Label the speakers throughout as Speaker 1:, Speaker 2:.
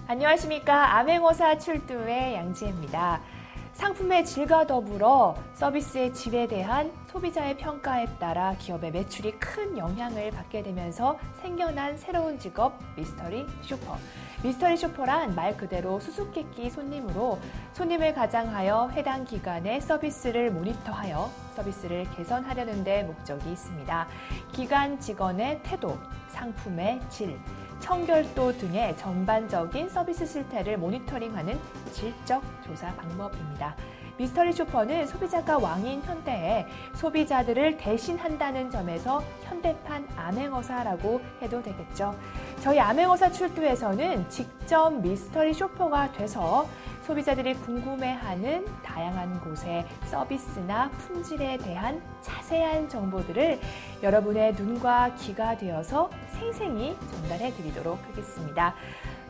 Speaker 1: 안녕하십니까. 암행어사 출두의 양지혜입니다. 상품의 질과 더불어 서비스의 질에 대한 소비자의 평가에 따라 기업의 매출이 큰 영향을 받게 되면서 생겨난 새로운 직업 미스터리 쇼퍼. 미스터리 쇼퍼란 말 그대로 수수께끼 손님으로 손님을 가장하여 해당 기관의 서비스를 모니터하여 서비스를 개선하려는 데 목적이 있습니다. 기관 직원의 태도, 상품의 질, 청결도 등의 전반적인 서비스 실태를 모니터링하는 질적 조사 방법입니다. 미스터리 쇼퍼는 소비자가 왕인 현대에 소비자들을 대신한다는 점에서 현대판 암행어사라고 해도 되겠죠. 저희 암행어사 출두에서는 직접 미스터리 쇼퍼가 돼서 소비자들이 궁금해하는 다양한 곳의 서비스나 품질에 대한 자세한 정보들을 여러분의 눈과 귀가 되어서 생생히 전달해 드리도록 하겠습니다.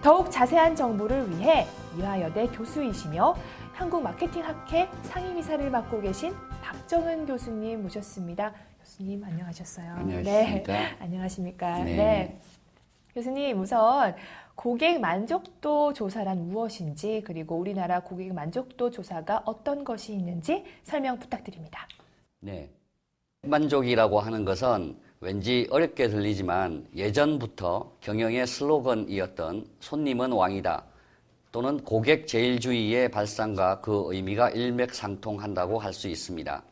Speaker 1: 더욱 자세한 정보를 위해 이화여대 교수이시며 한국마케팅학회 상임이사를 맡고 계신 박정은 교수님 모셨습니다. 교수님 안녕하셨어요.
Speaker 2: 안녕하십니까?
Speaker 1: 네, 안녕하십니까?
Speaker 2: 네.
Speaker 1: 네. 교수님 우선 고객 만족도 조사란 무엇인지 그리고 우리나라 고객 만족도 조사가 어떤 것이 있는지 설명 부탁드립니다.
Speaker 2: 네. 만족이라고 하는 것은 왠지 어렵게 들리지만 예전부터 경영의 슬로건이었던 손님은 왕이다 또는 고객 제일주의의 발상과 그 의미가 일맥상통한다고 할 수 있습니다.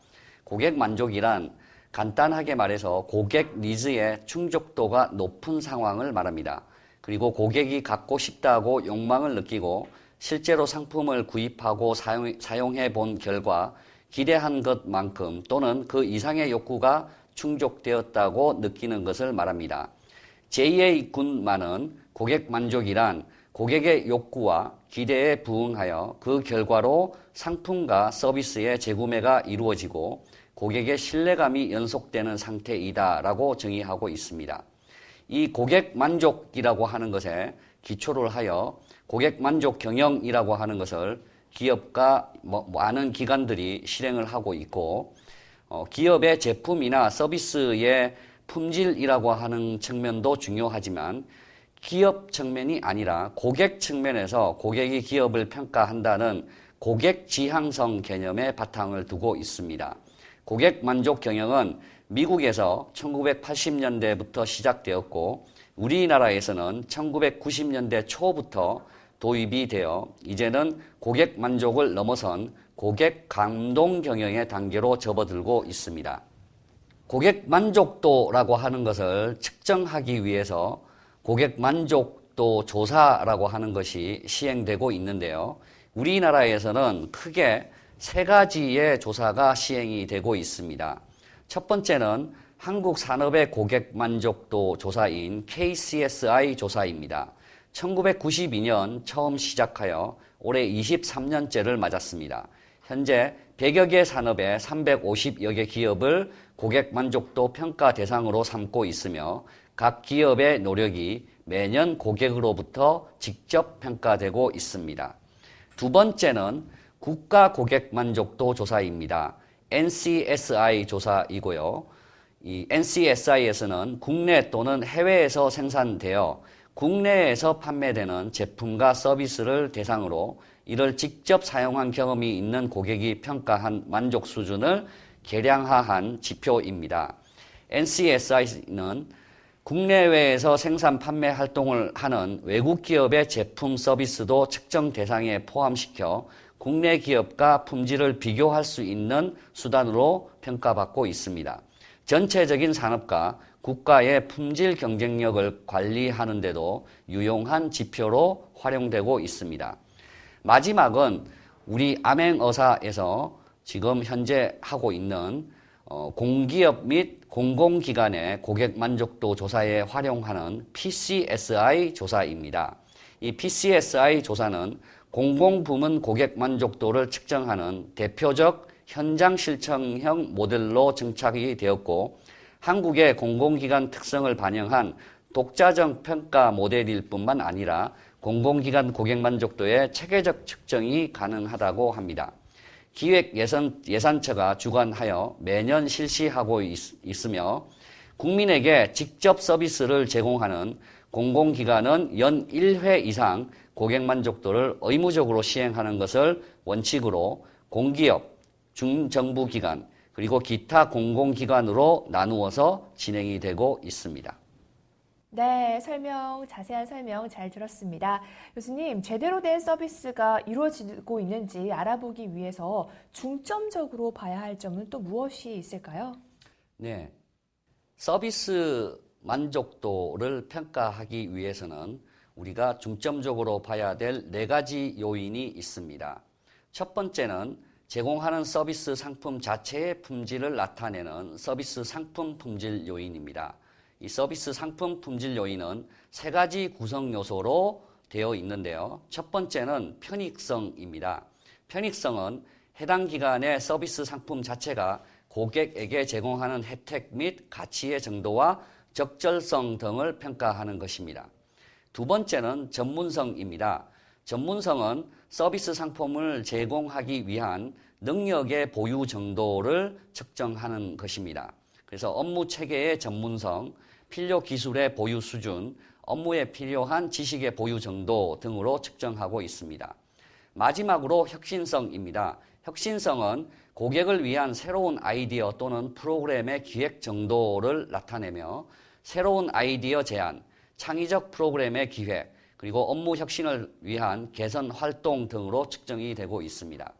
Speaker 2: 고객 만족이란 간단하게 말해서 고객 니즈의 충족도가 높은 상황을 말합니다. 그리고 고객이 갖고 싶다고 욕망을 느끼고 실제로 상품을 구입하고 사용해 본 결과 기대한 것만큼 또는 그 이상의 욕구가 충족되었다고 느끼는 것을 말합니다. 제2의 군만은 고객 만족이란 고객의 욕구와 기대에 부응하여 그 결과로 상품과 서비스의 재구매가 이루어지고 고객의 신뢰감이 연속되는 상태이다라고 정의하고 있습니다. 이 고객 만족이라고 하는 것에 기초를 하여 고객 만족 경영이라고 하는 것을 기업과 많은 기관들이 실행을 하고 있고 기업의 제품이나 서비스의 품질이라고 하는 측면도 중요하지만 기업 측면이 아니라 고객 측면에서 고객이 기업을 평가한다는 고객 지향성 개념의 바탕을 두고 있습니다. 고객 만족 경영은 미국에서 1980년대부터 시작되었고 우리나라에서는 1990년대 초부터 도입이 되어 이제는 고객 만족을 넘어선 고객 감동 경영의 단계로 접어들고 있습니다. 고객 만족도라고 하는 것을 측정하기 위해서 고객 만족도 조사라고 하는 것이 시행되고 있는데요. 우리나라에서는 크게 세 가지의 조사가 시행이 되고 있습니다. 첫 번째는 한국산업의 고객 만족도 조사인 KCSI 조사입니다. 1992년 처음 시작하여 올해 23년째를 맞았습니다. 현재 100여 개 산업의 350여 개 기업을 고객 만족도 평가 대상으로 삼고 있으며 각 기업의 노력이 매년 고객으로부터 직접 평가되고 있습니다. 두 번째는 국가 고객 만족도 조사입니다. NCSI 조사이고요. 이 NCSI에서는 국내 또는 해외에서 생산되어 국내에서 판매되는 제품과 서비스를 대상으로 이를 직접 사용한 경험이 있는 고객이 평가한 만족 수준을 계량화한 지표입니다. NCSI는 국내외에서 생산 판매 활동을 하는 외국 기업의 제품 서비스도 측정 대상에 포함시켜 국내 기업과 품질을 비교할 수 있는 수단으로 평가받고 있습니다. 전체적인 산업과 국가의 품질 경쟁력을 관리하는 데도 유용한 지표로 활용되고 있습니다. 마지막은 우리 암행어사에서 지금 현재 하고 있는 공기업 및 공공기관의 고객 만족도 조사에 활용하는 PCSI 조사입니다. 이 PCSI 조사는 공공부문 고객 만족도를 측정하는 대표적 현장 실천형 모델로 정착이 되었고 한국의 공공기관 특성을 반영한 독자적 평가 모델일 뿐만 아니라 공공기관 고객 만족도의 체계적 측정이 가능하다고 합니다. 기획예산처가 주관하여 매년 실시하고 있으며 국민에게 직접 서비스를 제공하는 공공기관은 연 1회 이상 고객 만족도를 의무적으로 시행하는 것을 원칙으로 공기업, 중정부기관, 그리고 기타 공공기관으로 나누어서 진행이 되고 있습니다.
Speaker 1: 네, 자세한 설명 잘 들었습니다. 교수님, 제대로 된 서비스가 이루어지고 있는지 알아보기 위해서 중점적으로 봐야 할 점은 또 무엇이 있을까요?
Speaker 2: 네, 서비스 만족도를 평가하기 위해서는 우리가 중점적으로 봐야 될 4가지 요인이 있습니다. 첫 번째는 제공하는 서비스 상품 자체의 품질을 나타내는 서비스 상품 품질 요인입니다. 이 서비스 상품 품질 요인은 3가지 구성 요소로 되어 있는데요. 첫 번째는 편익성입니다. 편익성은 해당 기관의 서비스 상품 자체가 고객에게 제공하는 혜택 및 가치의 정도와 적절성 등을 평가하는 것입니다. 두 번째는 전문성입니다. 전문성은 서비스 상품을 제공하기 위한 능력의 보유 정도를 측정하는 것입니다. 그래서 업무 체계의 전문성, 필요 기술의 보유 수준, 업무에 필요한 지식의 보유 정도 등으로 측정하고 있습니다. 마지막으로 혁신성입니다. 혁신성은 고객을 위한 새로운 아이디어 또는 프로그램의 기획 정도를 나타내며 새로운 아이디어 제안, 창의적 프로그램의 기획, 그리고 업무 혁신을 위한 개선 활동 등으로 측정이 되고 있습니다.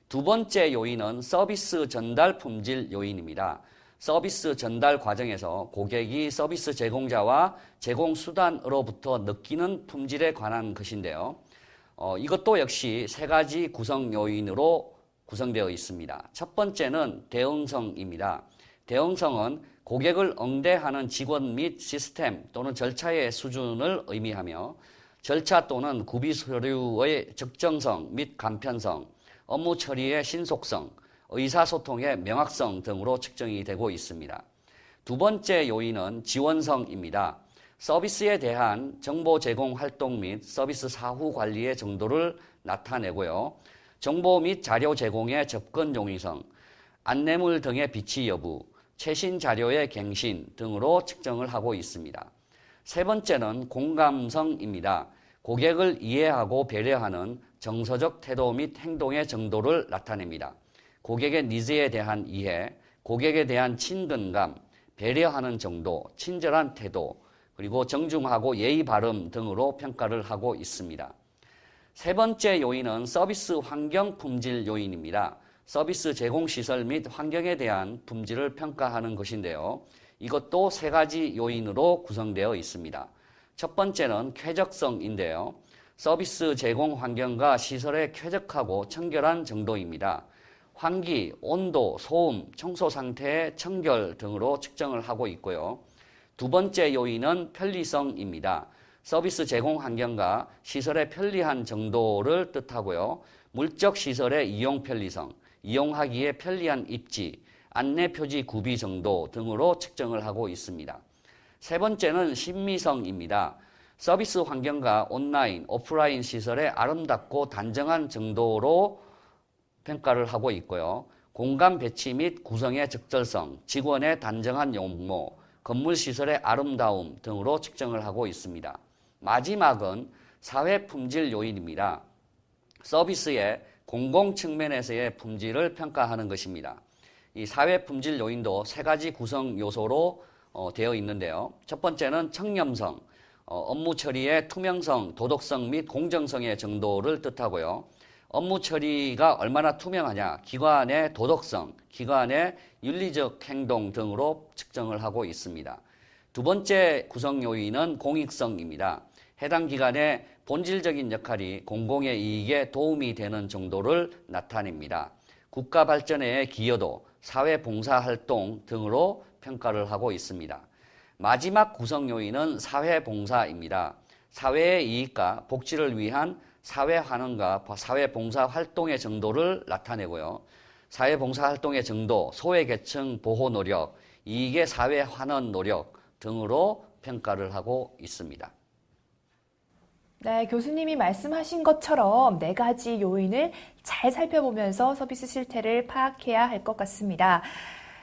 Speaker 2: 두 번째 요인은 서비스 전달 품질 요인입니다. 서비스 전달 과정에서 고객이 서비스 제공자와 제공 수단으로부터 느끼는 품질에 관한 것인데요. 이것도 역시 3가지 구성 요인으로 구성되어 있습니다. 첫 번째는 대응성입니다. 대응성은 고객을 응대하는 직원 및 시스템 또는 절차의 수준을 의미하며 절차 또는 구비 서류의 적정성 및 간편성, 업무 처리의 신속성, 의사소통의 명확성 등으로 측정이 되고 있습니다. 두 번째 요인은 지원성입니다. 서비스에 대한 정보 제공 활동 및 서비스 사후 관리의 정도를 나타내고요. 정보 및 자료 제공의 접근 용이성, 안내물 등의 비치 여부, 최신 자료의 갱신 등으로 측정을 하고 있습니다. 세 번째는 공감성입니다. 고객을 이해하고 배려하는 정서적 태도 및 행동의 정도를 나타냅니다. 고객의 니즈에 대한 이해, 고객에 대한 친근감, 배려하는 정도, 친절한 태도, 그리고 정중하고 예의 바름 등으로 평가를 하고 있습니다. 세 번째 요인은 서비스 환경 품질 요인입니다. 서비스 제공 시설 및 환경에 대한 품질을 평가하는 것인데요. 이것도 3가지 요인으로 구성되어 있습니다. 첫 번째는 쾌적성인데요. 서비스 제공 환경과 시설의 쾌적하고 청결한 정도입니다. 환기, 온도, 소음, 청소 상태의 청결 등으로 측정을 하고 있고요. 두 번째 요인은 편리성입니다. 서비스 제공 환경과 시설의 편리한 정도를 뜻하고요. 물적 시설의 이용 편리성, 이용하기에 편리한 입지, 안내 표지 구비 정도 등으로 측정을 하고 있습니다. 세 번째는 신미성입니다. 서비스 환경과 온라인, 오프라인 시설의 아름답고 단정한 정도로 평가를 하고 있고요. 공간 배치 및 구성의 적절성, 직원의 단정한 용모, 건물 시설의 아름다움 등으로 측정을 하고 있습니다. 마지막은 사회 품질 요인입니다. 서비스의 공공 측면에서의 품질을 평가하는 것입니다. 이 사회 품질 요인도 3가지 구성 요소로 되어 있는데요. 첫 번째는 청렴성, 업무 처리의 투명성, 도덕성 및 공정성의 정도를 뜻하고요. 업무 처리가 얼마나 투명하냐, 기관의 도덕성, 기관의 윤리적 행동 등으로 측정을 하고 있습니다. 두 번째 구성 요인은 공익성입니다. 해당 기관의 본질적인 역할이 공공의 이익에 도움이 되는 정도를 나타냅니다. 국가 발전의 기여도, 사회 봉사 활동 등으로 평가를 하고 있습니다. 마지막 구성 요인은 사회 봉사입니다. 사회의 이익과 복지를 위한 사회 환원과 사회 봉사 활동의 정도를 나타내고요. 사회 봉사 활동의 정도, 소외계층 보호 노력, 이익의 사회 환원 노력 등으로 평가를 하고 있습니다.
Speaker 1: 네, 교수님이 말씀하신 것처럼 4가지 요인을 잘 살펴보면서 서비스 실태를 파악해야 할 것 같습니다.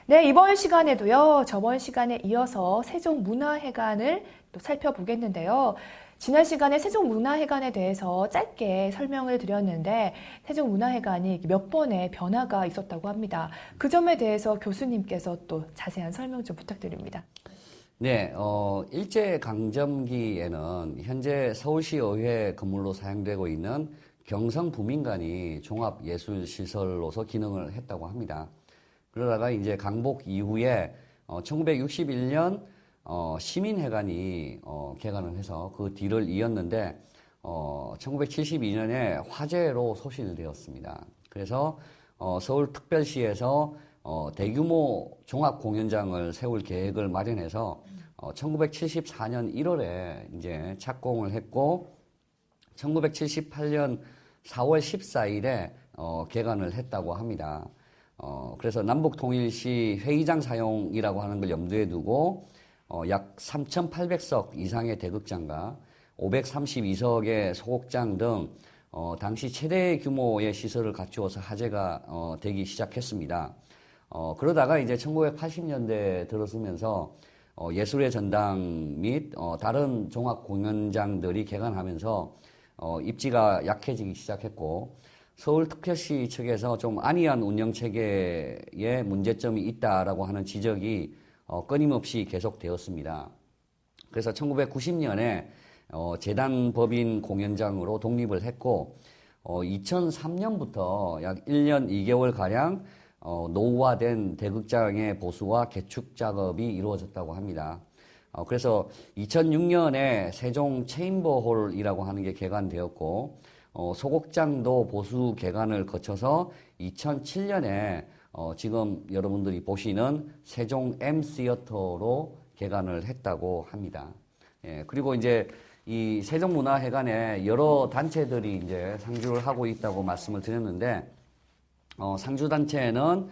Speaker 1: 네, 이번 시간에도요, 저번 시간에 이어서 세종문화회관을 또 살펴보겠는데요. 지난 시간에 세종문화회관에 대해서 짧게 설명을 드렸는데 세종문화회관이 몇 번의 변화가 있었다고 합니다. 그 점에 대해서 교수님께서 또 자세한 설명 좀 부탁드립니다.
Speaker 2: 네, 일제강점기에는 현재 서울시의회 건물로 사용되고 있는 경성부민관이 종합예술시설로서 기능을 했다고 합니다. 그러다가 이제 강복 이후에 1961년 시민회관이 개관을 해서 그 뒤를 이었는데 1972년에 화재로 소실되었습니다. 그래서 서울특별시에서 대규모 종합공연장을 세울 계획을 마련해서 1974년 1월에 이제 착공을 했고 1978년 4월 14일에 개관을 했다고 합니다. 그래서 남북통일시 회의장 사용이라고 하는 걸 염두에 두고 약 3,800석 이상의 대극장과 532석의 소극장 등 당시 최대 규모의 시설을 갖추어서 화제가 되기 시작했습니다. 그러다가 이제 1980년대 들어서면서 예술의 전당 및 다른 종합 공연장들이 개관하면서 입지가 약해지기 시작했고 서울특별시 측에서 좀 안이한 운영 체계에 문제점이 있다라고 하는 지적이 끊임없이 계속되었습니다. 그래서 1990년에 재단법인 공연장으로 독립을 했고 2003년부터 약 1년 2개월가량 노후화된 대극장의 보수와 개축 작업이 이루어졌다고 합니다. 그래서 2006년에 세종 체인버홀이라고 하는 게 개관되었고 소극장도 보수 개관을 거쳐서 2007년에 지금 여러분들이 보시는 세종 M시어터로 개관을 했다고 합니다. 예, 그리고 이제 이 세종문화회관에 여러 단체들이 이제 상주를 하고 있다고 말씀을 드렸는데 상주단체는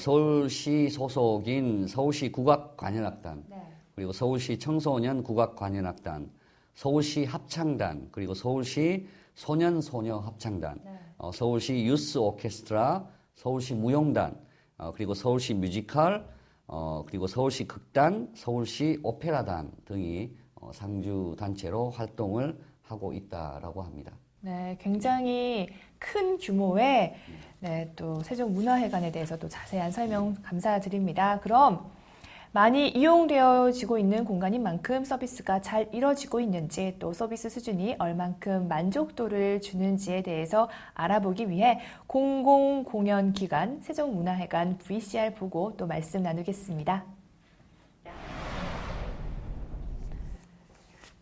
Speaker 2: 서울시 소속인 서울시 국악관현악단, 네. 그리고 서울시 청소년 국악관현악단, 서울시 합창단, 그리고 서울시 소년소녀 합창단, 네. 서울시 유스 오케스트라, 서울시 무용단, 그리고 서울시 뮤지컬, 그리고 서울시 극단, 서울시 오페라단 등이 상주 단체로 활동을 하고 있다라고 합니다.
Speaker 1: 네, 굉장히 큰 규모의 네, 또 세종문화회관에 대해서 또 자세한 설명 감사드립니다. 그럼 많이 이용되어지고 있는 공간인 만큼 서비스가 잘 이뤄지고 있는지 또 서비스 수준이 얼만큼 만족도를 주는지에 대해서 알아보기 위해 공공공연기관 세종문화회관 VCR 보고 또 말씀 나누겠습니다.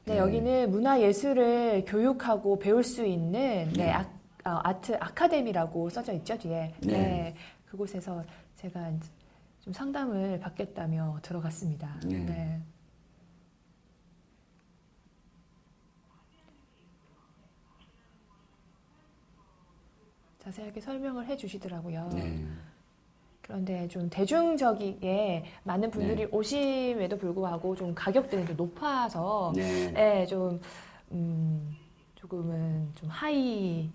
Speaker 1: 네, 여기는 문화예술을 교육하고 배울 수 있는 네, 아트 아카데미라고 써져 있죠, 뒤에. 네. 네, 그곳에서 제가 좀 상담을 받겠다며 들어갔습니다. 네. 네. 자세하게 설명을 해주시더라고요. 네. 그런데 좀 대중적이게 많은 분들이 네. 오심에도 불구하고 좀 가격대는 좀 높아서 네. 네, 좀 조금은 좀 하이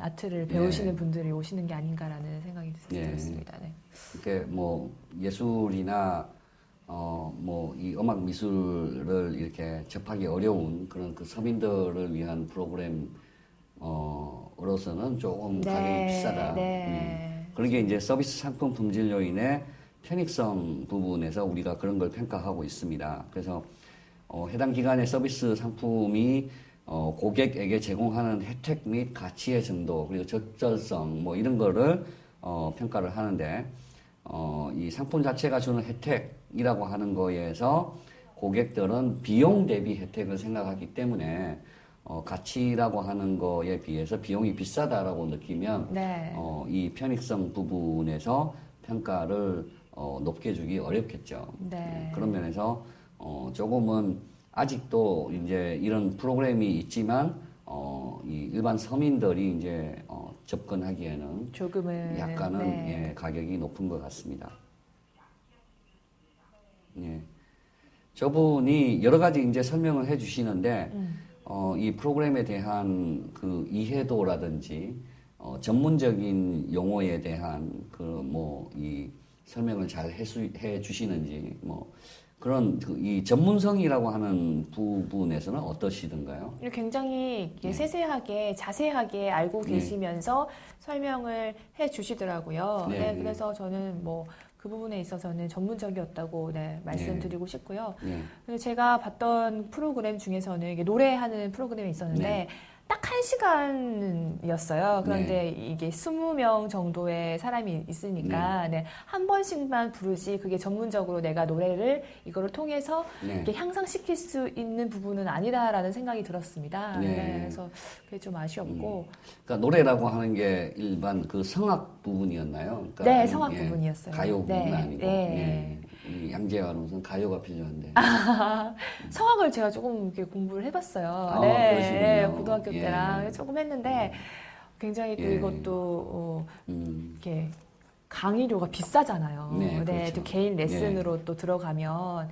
Speaker 1: 아트를 배우시는 네. 분들이 오시는 게 아닌가라는 생각이 들었습니다. 네.
Speaker 2: 이렇게 뭐 예술이나 뭐 이 음악 미술을 이렇게 접하기 어려운 그런 그 서민들을 위한 프로그램으로서는 조금 네. 가격이 비싸다. 네. 그런 게 이제 서비스 상품 품질 요인의 편익성 부분에서 우리가 그런 걸 평가하고 있습니다. 그래서 해당 기관의 서비스 상품이 고객에게 제공하는 혜택 및 가치의 정도 그리고 적절성 뭐 이런 거를 평가를 하는데 이 상품 자체가 주는 혜택이라고 하는 거에서 고객들은 비용 대비 혜택을 생각하기 때문에 가치라고 하는 거에 비해서 비용이 비싸다라고 느끼면 네. 이 편익성 부분에서 평가를 높게 주기 어렵겠죠. 네. 그런 면에서 조금은 아직도 이제 이런 프로그램이 있지만 이 일반 서민들이 이제 접근하기에는 조금은 약간은 네. 예, 가격이 높은 것 같습니다. 예. 저분이 여러 가지 이제 설명을 해주시는데 이 프로그램에 대한 그 이해도라든지 전문적인 용어에 대한 그 뭐 이 설명을 잘 해 주시는지 뭐 그런 이 전문성이라고 하는 부분에서는 어떠시던가요?
Speaker 1: 굉장히 이렇게
Speaker 2: 네.
Speaker 1: 세세하게 자세하게 알고
Speaker 2: 네.
Speaker 1: 계시면서 설명을 해 주시더라고요.
Speaker 2: 네,
Speaker 1: 네,
Speaker 2: 네.
Speaker 1: 그래서 저는 뭐 그 부분에 있어서는 전문적이었다고 네, 말씀드리고 싶고요.
Speaker 2: 네.
Speaker 1: 근데 제가 봤던 프로그램 중에서는 이게 노래하는 프로그램이 있었는데
Speaker 2: 네.
Speaker 1: 딱 1시간이었어요. 그런데 이게 20명 정도의 사람이 있으니까 네, 한 번씩만 부르지 그게 전문적으로 내가 노래를 이거를 통해서
Speaker 2: 네.
Speaker 1: 이렇게 향상시킬 수 있는 부분은 아니다라는 생각이 들었습니다.
Speaker 2: 네.
Speaker 1: 네, 그래서 그게 좀 아쉬웠고.
Speaker 2: 그러니까 노래라고 하는 게 일반 그 성악 부분이었나요? 그러니까
Speaker 1: 네, 성악 부분이었어요.
Speaker 2: 가요 부분은
Speaker 1: 네,
Speaker 2: 아니고.
Speaker 1: 네.
Speaker 2: 이 양재현 아나운서는 가요가 필요한데.
Speaker 1: 성악을 제가 조금 이렇게 공부를 해봤어요.
Speaker 2: 아,
Speaker 1: 네,
Speaker 2: 그러시군요.
Speaker 1: 네, 고등학교
Speaker 2: 예.
Speaker 1: 때랑 조금 했는데 굉장히 또
Speaker 2: 예.
Speaker 1: 이것도 이렇게 강의료가 비싸잖아요.
Speaker 2: 네, 그렇죠.
Speaker 1: 또 개인 레슨으로 또 들어가면.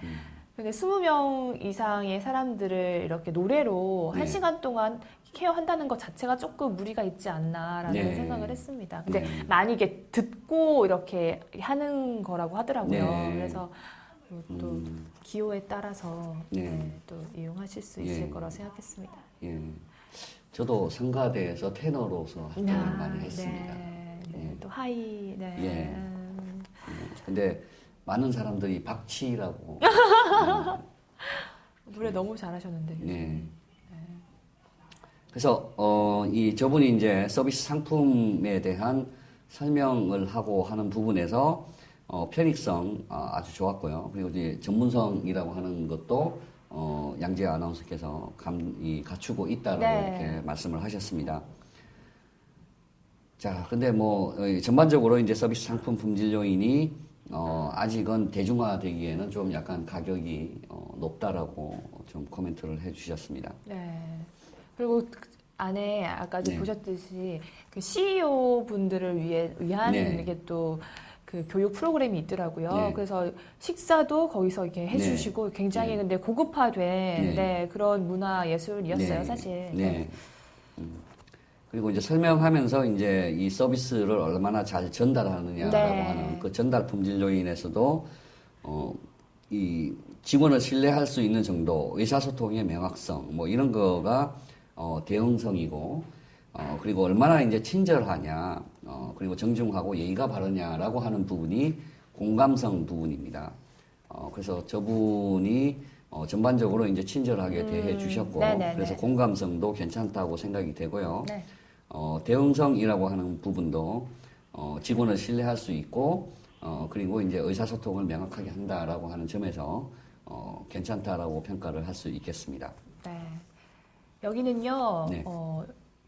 Speaker 1: 근데 20명 이상의 사람들을 이렇게 노래로
Speaker 2: 네.
Speaker 1: 1시간 동안 케어한다는 것 자체가 조금 무리가 있지 않나라는
Speaker 2: 네.
Speaker 1: 생각을 했습니다. 근데
Speaker 2: 네.
Speaker 1: 많이 이게 듣고 이렇게 하는 거라고 하더라고요.
Speaker 2: 네.
Speaker 1: 그래서 또 기호에 따라서
Speaker 2: 네.
Speaker 1: 네, 또 이용하실 수 있을
Speaker 2: 예.
Speaker 1: 거라고 생각했습니다.
Speaker 2: 예. 저도 성가대에서 테너로서 활동을 많이 했습니다.
Speaker 1: 네, 또 하이, 네.
Speaker 2: 예. 근데 많은 사람들이 박치라고.
Speaker 1: 노래 너무 잘하셨는데.
Speaker 2: 네. 그래서 이 저분이 이제 서비스 상품에 대한 설명을 하고 하는 부분에서 편익성 아주 좋았고요. 그리고 이제 전문성이라고 하는 것도 양재 아나운서께서 갖추고 있다라고
Speaker 1: 네.
Speaker 2: 이렇게 말씀을 하셨습니다. 자, 근데 뭐 전반적으로 이제 서비스 상품 품질 요인이 아직은 대중화되기에는 좀 약간 가격이 높다라고 좀 코멘트를 해주셨습니다.
Speaker 1: 네. 그리고 그 안에 아까도
Speaker 2: 네.
Speaker 1: 보셨듯이 그 CEO 분들을 위한
Speaker 2: 네.
Speaker 1: 이게 또 그 교육 프로그램이 있더라고요.
Speaker 2: 네.
Speaker 1: 그래서 식사도 거기서 이렇게 해주시고 굉장히
Speaker 2: 네.
Speaker 1: 근데 고급화된
Speaker 2: 네.
Speaker 1: 네, 그런 문화 예술이었어요,
Speaker 2: 네.
Speaker 1: 사실.
Speaker 2: 네. 그리고 이제 설명하면서 이제 이 서비스를 얼마나 잘 전달하느냐라고
Speaker 1: 네.
Speaker 2: 하는 그 전달 품질 요인에서도 이 직원을 신뢰할 수 있는 정도, 의사소통의 명확성, 뭐 이런 거가 대응성이고, 그리고 얼마나 이제 친절하냐, 그리고 정중하고 예의가 바르냐라고 하는 부분이 공감성 부분입니다. 그래서 저분이 전반적으로 이제 친절하게 대해 주셨고,
Speaker 1: 네네네.
Speaker 2: 그래서 공감성도 괜찮다고 생각이 되고요.
Speaker 1: 네.
Speaker 2: 대응성이라고 하는 부분도 직원을 신뢰할 수 있고, 그리고 이제 의사소통을 명확하게 한다라고 하는 점에서 괜찮다라고 평가를 할 수 있겠습니다.
Speaker 1: 네. 여기는요,
Speaker 2: 네.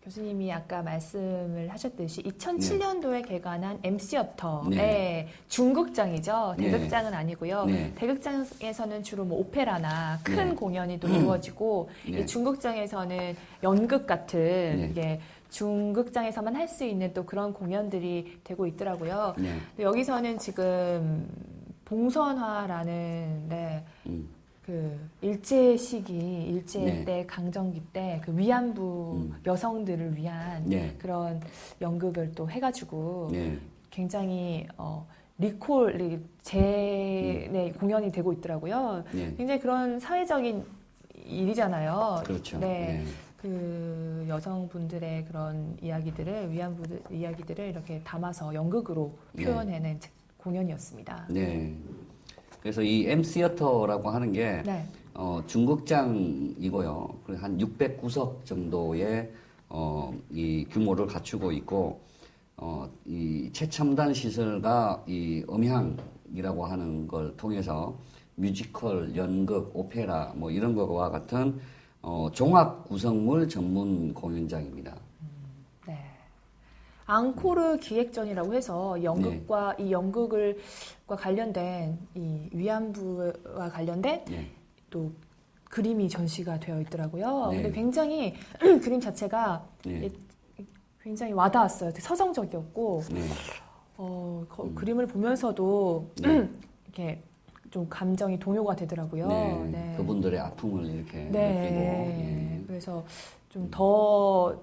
Speaker 1: 교수님이 아까 말씀을 하셨듯이 2007년도에 개관한 MC어터의
Speaker 2: 네.
Speaker 1: 중극장이죠.
Speaker 2: 네.
Speaker 1: 대극장은 아니고요.
Speaker 2: 네.
Speaker 1: 대극장에서는 주로 뭐 오페라나 큰
Speaker 2: 네.
Speaker 1: 공연이 또 이루어지고,
Speaker 2: 네.
Speaker 1: 이 중극장에서는 연극 같은
Speaker 2: 네.
Speaker 1: 이게 중극장에서만 할 수 있는 또 그런 공연들이 되고 있더라고요.
Speaker 2: 네.
Speaker 1: 근데 여기서는 지금 봉선화라는 네, 그 일제 시기, 일제
Speaker 2: 네.
Speaker 1: 때 강점기 때 그 위안부 여성들을 위한
Speaker 2: 네.
Speaker 1: 그런 연극을 또 해가지고
Speaker 2: 네.
Speaker 1: 굉장히 네, 공연이 되고 있더라고요.
Speaker 2: 네.
Speaker 1: 굉장히 그런 사회적인 일이잖아요.
Speaker 2: 그렇죠.
Speaker 1: 네.
Speaker 2: 네.
Speaker 1: 그 여성분들의 그런 이야기들을 위안부 이야기들을 이렇게 담아서 연극으로
Speaker 2: 네.
Speaker 1: 표현해낸 공연이었습니다.
Speaker 2: 네. 그래서 이 M시어터라고 하는 게
Speaker 1: 네.
Speaker 2: 중극장이고요. 그리고 한 609석 정도의 이 규모를 갖추고 있고 이 최첨단 시설과 이 음향이라고 하는 걸 통해서 뮤지컬, 연극, 오페라 뭐 이런 것과 같은 종합 구성물 전문 공연장입니다.
Speaker 1: 네. 앙코르 기획전이라고 해서 연극과 이 연극과 관련된 이 위안부와 관련된
Speaker 2: 네.
Speaker 1: 또 그림이 전시가 되어 있더라고요.
Speaker 2: 네.
Speaker 1: 근데 굉장히 그림 자체가
Speaker 2: 네.
Speaker 1: 굉장히 와닿았어요. 되게 서정적이었고
Speaker 2: 네.
Speaker 1: 그림을 보면서도 이렇게 좀 감정이 동요가 되더라고요.
Speaker 2: 네.
Speaker 1: 네.
Speaker 2: 그분들의 아픔을 이렇게 느끼고.
Speaker 1: 네.
Speaker 2: 예.
Speaker 1: 그래서 좀 더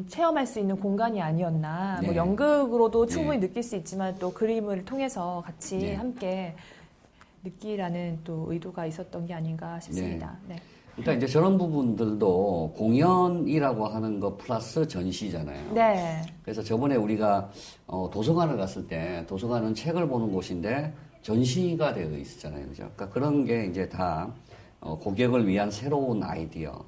Speaker 1: 체험할 수 있는 공간이 아니었나.
Speaker 2: 네.
Speaker 1: 뭐 연극으로도
Speaker 2: 네.
Speaker 1: 충분히 느낄 수 있지만 또 그림을 통해서 같이
Speaker 2: 네.
Speaker 1: 함께 느끼라는 또 의도가 있었던 게 아닌가 싶습니다. 네.
Speaker 2: 그러니까 이제 저런 부분들도 공연이라고 하는 거 플러스 전시잖아요.
Speaker 1: 네.
Speaker 2: 그래서 저번에 우리가 도서관을 갔을 때 도서관은 책을 보는 곳인데 전시가 되어 있었잖아요. 그죠? 그러니까 그런 게 이제 다 고객을 위한 새로운 아이디어,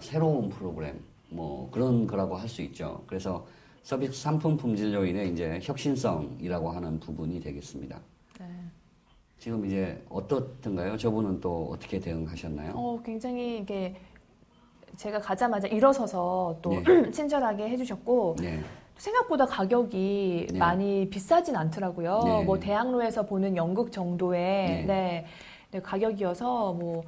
Speaker 2: 새로운 프로그램, 뭐 그런 거라고 할 수 있죠. 그래서 서비스 상품 품질 요인의 이제 혁신성이라고 하는 부분이 되겠습니다.
Speaker 1: 네.
Speaker 2: 지금 이제 어떻던가요? 저분은 또 어떻게 대응하셨나요?
Speaker 1: 굉장히 이게 제가 가자마자 일어서서 또
Speaker 2: 네.
Speaker 1: 친절하게 해주셨고
Speaker 2: 네.
Speaker 1: 생각보다 가격이
Speaker 2: 네.
Speaker 1: 많이 비싸진 않더라고요.
Speaker 2: 네.
Speaker 1: 뭐 대학로에서 보는 연극 정도의
Speaker 2: 네.
Speaker 1: 네, 가격이어서 뭐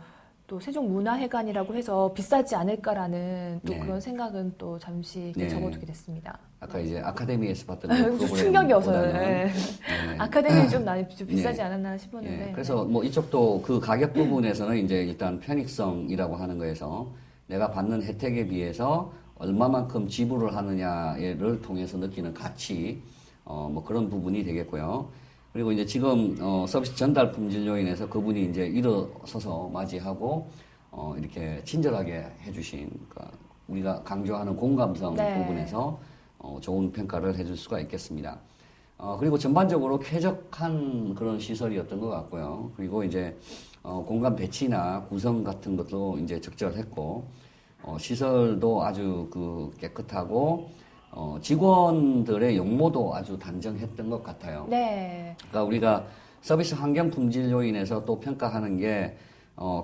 Speaker 1: 또 세종문화회관이라고 해서 비싸지 않을까라는 또
Speaker 2: 네.
Speaker 1: 그런 생각은 또 잠시 이렇게
Speaker 2: 네.
Speaker 1: 접어두게 됐습니다.
Speaker 2: 아까 이제 아카데미에서 봤던 그 프로그램
Speaker 1: 충격이어서요. 네.
Speaker 2: 네.
Speaker 1: 아카데미 좀 많이 좀 비싸지
Speaker 2: 네.
Speaker 1: 않았나 싶었는데.
Speaker 2: 예, 그래서 뭐 이쪽도 그 가격 부분에서는 이제 일단 편익성이라고 하는 거에서 내가 받는 혜택에 비해서 얼마만큼 지불을 하느냐를 통해서 느끼는 가치, 뭐 그런 부분이 되겠고요. 그리고 이제 지금 서비스 전달 품질 요인에서 그분이 이제 일어서서 맞이하고 이렇게 친절하게 해주신, 그러니까 우리가 강조하는 공감성
Speaker 1: 네.
Speaker 2: 부분에서 좋은 평가를 해줄 수가 있겠습니다. 그리고 전반적으로 쾌적한 그런 시설이었던 것 같고요. 그리고 이제, 공간 배치나 구성 같은 것도 이제 적절했고, 시설도 아주 깨끗하고, 직원들의 용모도 아주 단정했던 것 같아요.
Speaker 1: 네.
Speaker 2: 그러니까 우리가 서비스 환경 품질 요인에서 또 평가하는 게,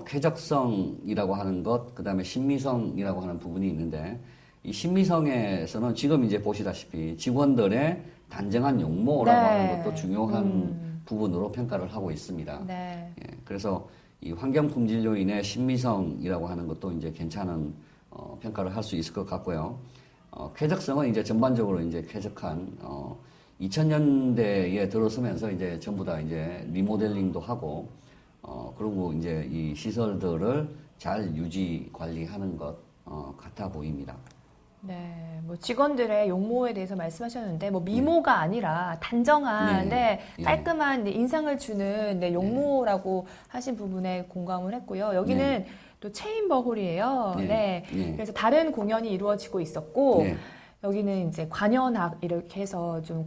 Speaker 2: 쾌적성이라고 하는 것, 그 다음에 신미성이라고 하는 부분이 있는데, 이 신미성에서는 지금 이제 보시다시피 직원들의 단정한 용모라고
Speaker 1: 네.
Speaker 2: 하는 것도 중요한 부분으로 평가를 하고 있습니다.
Speaker 1: 네.
Speaker 2: 예, 그래서 이 환경 품질 요인의 신미성이라고 하는 것도 이제 괜찮은 평가를 할 수 있을 것 같고요. 쾌적성은 이제 전반적으로 이제 쾌적한 2000년대에 들어서면서 이제 전부 다 이제 리모델링도 하고 그리고 이제 이 시설들을 잘 유지 관리하는 것 같아 보입니다.
Speaker 1: 네, 뭐 직원들의 용모에 대해서 말씀하셨는데 뭐 미모가 아니라 단정한,
Speaker 2: 네.
Speaker 1: 깔끔한 인상을 주는 용모라고 하신 부분에 공감을 했고요. 여기는 또 체인버 홀이에요.
Speaker 2: 네.
Speaker 1: 그래서 다른 공연이 이루어지고 있었고
Speaker 2: 네.
Speaker 1: 여기는 이제 관현악 이렇게 해서 좀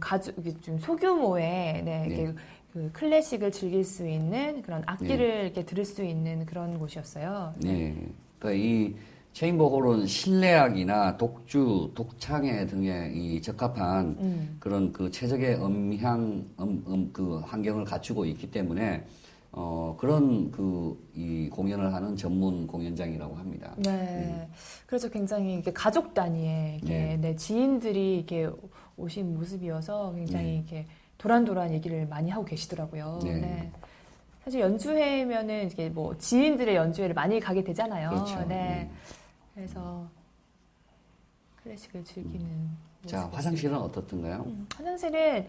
Speaker 1: 좀 소규모의 이렇게 그 클래식을 즐길 수 있는 그런 악기를 이렇게 들을 수 있는 그런 곳이었어요.
Speaker 2: 네. 그러니까 이 체인버 홀은 실내악이나 독주, 독창회 등에 이 적합한 그런 그 최적의 그 환경을 갖추고 있기 때문에 그런 이 공연을 하는 전문 공연장이라고 합니다.
Speaker 1: 네. 그래서 굉장히 이렇게 가족 단위의 이렇게 지인들이 이렇게 오신 모습이어서 굉장히 이렇게 도란도란 얘기를 많이 하고 계시더라고요. 네. 사실 연주회면은 이게 뭐 지인들의 연주회를 많이 가게 되잖아요.
Speaker 2: 그렇죠.
Speaker 1: 그래서 클래식을 즐기는.
Speaker 2: 자, 화장실은 어떻던가요?
Speaker 1: 화장실은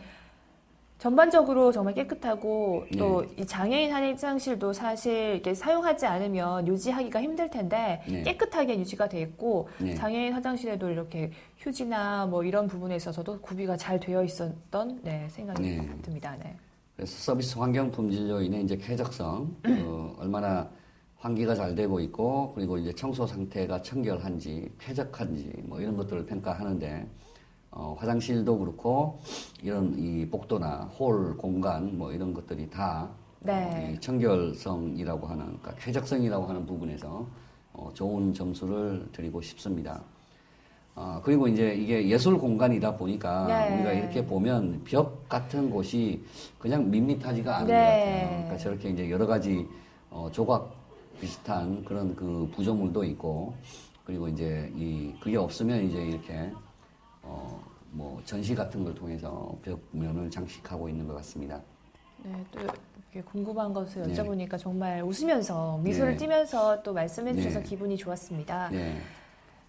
Speaker 1: 전반적으로 정말 깨끗하고 또 이 장애인 화장실도 사실 이렇게 사용하지 않으면 유지하기가 힘들 텐데 깨끗하게 유지가 돼 있고 장애인 화장실에도 이렇게 휴지나 뭐 이런 부분에 있어서도 구비가 잘 되어 있었던 생각이 듭니다. 네.
Speaker 2: 그래서 서비스 환경 품질 요인의 이제 쾌적성, 얼마나 환기가 잘 되고 있고 그리고 이제 청소 상태가 청결한지 쾌적한지 뭐 이런 것들을 평가하는데 화장실도 그렇고 이런 이 복도나 홀 공간 뭐 이런 것들이 다 이 청결성이라고 하는 그러니까 쾌적성이라고 하는 부분에서 좋은 점수를 드리고 싶습니다. 그리고 이제 이게 예술 공간이다 보니까 우리가 이렇게 보면 벽 같은 곳이 그냥 밋밋하지가 않은 것 같아요. 그러니까 저렇게 이제 여러 가지 조각 비슷한 그런 그 구조물도 있고 그리고 이제 그게 없으면 이제 이렇게 뭐 전시 같은 걸 통해서 벽면을 장식하고 있는 것 같습니다.
Speaker 1: 네, 또 이렇게 궁금한 것을 여쭤보니까 정말 웃으면서 미소를 띠면서 또 말씀해 주셔서 기분이 좋았습니다.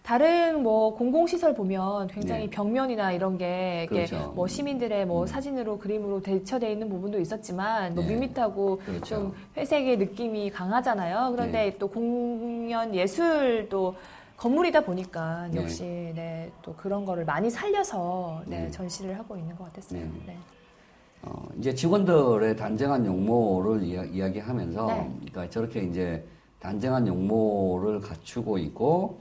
Speaker 1: 다른 뭐 공공시설 보면 굉장히 벽면이나 이런 게
Speaker 2: 그렇죠.
Speaker 1: 뭐 시민들의 뭐 사진으로 그림으로 대처되어 있는 부분도 있었지만 뭐 밋밋하고
Speaker 2: 그렇죠.
Speaker 1: 좀 회색의 느낌이 강하잖아요. 그런데 또 공연 예술도 건물이다 보니까 역시 또 그런 거를 많이 살려서 전시를 하고 있는 것 같았어요.
Speaker 2: 이제 직원들의 단정한 용모를 이야기하면서,
Speaker 1: 네.
Speaker 2: 그러니까 저렇게 이제 단정한 용모를 갖추고 있고,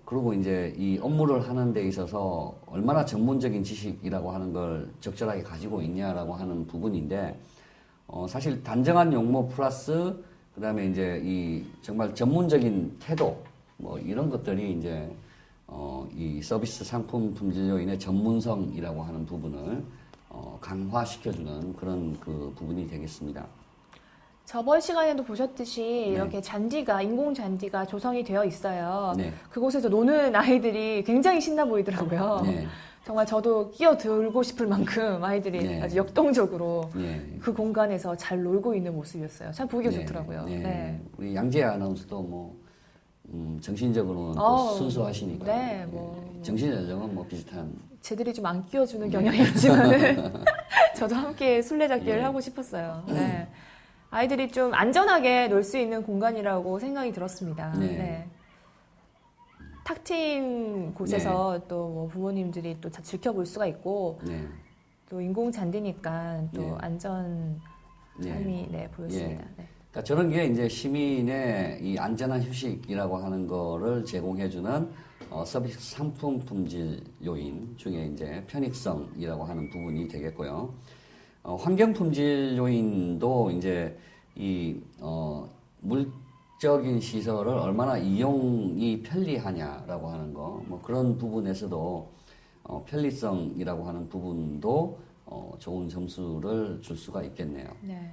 Speaker 2: 그리고 이제 이 업무를 하는 데 있어서 얼마나 전문적인 지식이라고 하는 걸 적절하게 가지고 있냐라고 하는 부분인데, 사실 단정한 용모 플러스, 그 다음에 이제 이 정말 전문적인 태도, 뭐 이런 것들이 이제, 이 서비스 상품 품질 요인의 전문성이라고 하는 부분을 강화시켜주는 그런 그 부분이 되겠습니다.
Speaker 1: 저번 시간에도 보셨듯이
Speaker 2: 네.
Speaker 1: 이렇게 잔디가, 인공 잔디가 조성이 되어 있어요.
Speaker 2: 네.
Speaker 1: 그곳에서 노는 아이들이 굉장히 신나 보이더라고요.
Speaker 2: 네.
Speaker 1: 정말 저도 끼어들고 싶을 만큼 아이들이
Speaker 2: 네.
Speaker 1: 아주 역동적으로
Speaker 2: 네.
Speaker 1: 그 공간에서 잘 놀고 있는 모습이었어요. 참 보기가
Speaker 2: 네.
Speaker 1: 좋더라고요.
Speaker 2: 네.
Speaker 1: 네.
Speaker 2: 우리 양재 아나운서도 뭐, 정신적으로는 또
Speaker 1: 어우,
Speaker 2: 순수하시니까.
Speaker 1: 네, 뭐.
Speaker 2: 정신 연령은 뭐 비슷한.
Speaker 1: 쟤들이 좀 안 끼워주는 경향이 있지만은 저도 함께 술래잡기를
Speaker 2: 예.
Speaker 1: 하고 싶었어요. 네. 아이들이 좀 안전하게 놀 수 있는 공간이라고 생각이 들었습니다.
Speaker 2: 네.
Speaker 1: 네. 탁 트인 곳에서 또 뭐 부모님들이 또 지켜볼 수가 있고
Speaker 2: 네.
Speaker 1: 또 인공 잔디니까 또
Speaker 2: 네.
Speaker 1: 안전함이 네, 보였습니다.
Speaker 2: 예.
Speaker 1: 네.
Speaker 2: 그러니까 저런 게 이제 시민의 이 안전한 휴식이라고 하는 거를 제공해주는 서비스 상품 품질 요인 중에 이제 편익성이라고 하는 부분이 되겠고요. 환경 품질 요인도 이제 이 물적인 시설을 얼마나 이용이 편리하냐라고 하는 거, 뭐 그런 부분에서도 편리성이라고 하는 부분도 좋은 점수를 줄 수가 있겠네요.
Speaker 1: 네.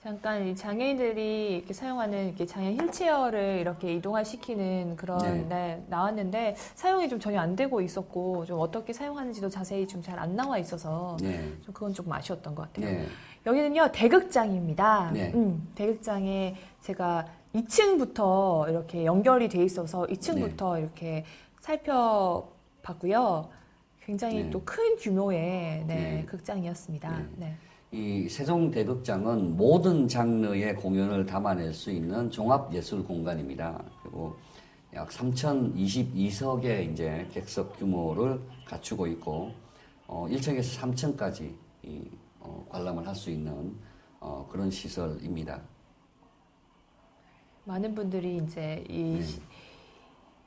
Speaker 1: 잠깐 이 장애인들이 이렇게 사용하는 이렇게 장애인 휠체어를 이렇게 이동화시키는 그런 네, 나왔는데 사용이 좀 전혀 안 되고 있었고 좀 어떻게 사용하는지도 자세히 좀 잘 안 나와 있어서
Speaker 2: 네.
Speaker 1: 좀 그건 조금 아쉬웠던 것 같아요.
Speaker 2: 네.
Speaker 1: 여기는요 대극장입니다.
Speaker 2: 네.
Speaker 1: 대극장에 제가 2층부터 이렇게 연결이 돼 있어서 2층부터 이렇게 살펴봤고요. 굉장히
Speaker 2: 네.
Speaker 1: 또 큰 규모의
Speaker 2: 네.
Speaker 1: 극장이었습니다.
Speaker 2: 네.
Speaker 1: 네.
Speaker 2: 이 세종대극장은 모든 장르의 공연을 담아낼 수 있는 종합예술 공간입니다. 그리고 약 3,022석의 이제 객석 규모를 갖추고 있고, 1층에서 3층까지 관람을 할 수 있는 그런 시설입니다.
Speaker 1: 많은 분들이 이제
Speaker 2: 네.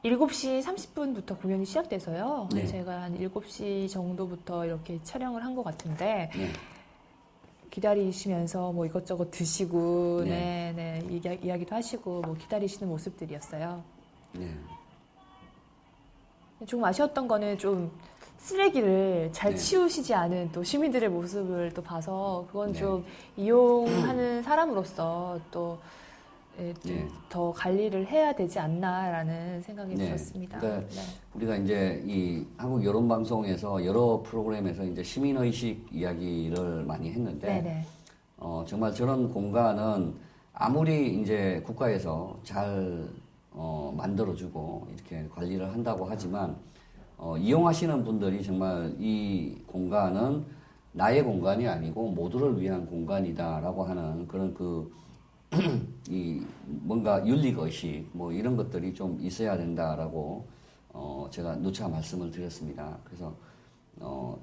Speaker 1: 7시 30분부터 공연이 시작돼서요.
Speaker 2: 네.
Speaker 1: 제가 한 7시 정도부터 이렇게 촬영을 한 것 같은데,
Speaker 2: 네.
Speaker 1: 기다리시면서 뭐 이것저것 드시고,
Speaker 2: 네.
Speaker 1: 이야기도 하시고, 뭐 기다리시는 모습들이었어요.
Speaker 2: 네.
Speaker 1: 조금 아쉬웠던 거는 좀 쓰레기를 잘
Speaker 2: 네.
Speaker 1: 치우시지 않은 또 시민들의 모습을 또 봐서, 그건
Speaker 2: 네.
Speaker 1: 좀 이용하는 사람으로서 또
Speaker 2: 네.
Speaker 1: 더 관리를 해야 되지 않나라는 생각이
Speaker 2: 네.
Speaker 1: 들었습니다.
Speaker 2: 그러니까
Speaker 1: 네.
Speaker 2: 우리가 이제 이 한국 여론방송에서 여러 프로그램에서 이제 시민의식 이야기를 많이 했는데,
Speaker 1: 네네.
Speaker 2: 정말 저런 공간은 아무리 이제 국가에서 잘 만들어주고 이렇게 관리를 한다고 하지만, 이용하시는 분들이 정말 이 공간은 나의 공간이 아니고 모두를 위한 공간이다라고 하는 그런 이 뭔가 윤리의식 뭐 이런 것들이 좀 있어야 된다라고 제가 누차 말씀을 드렸습니다. 그래서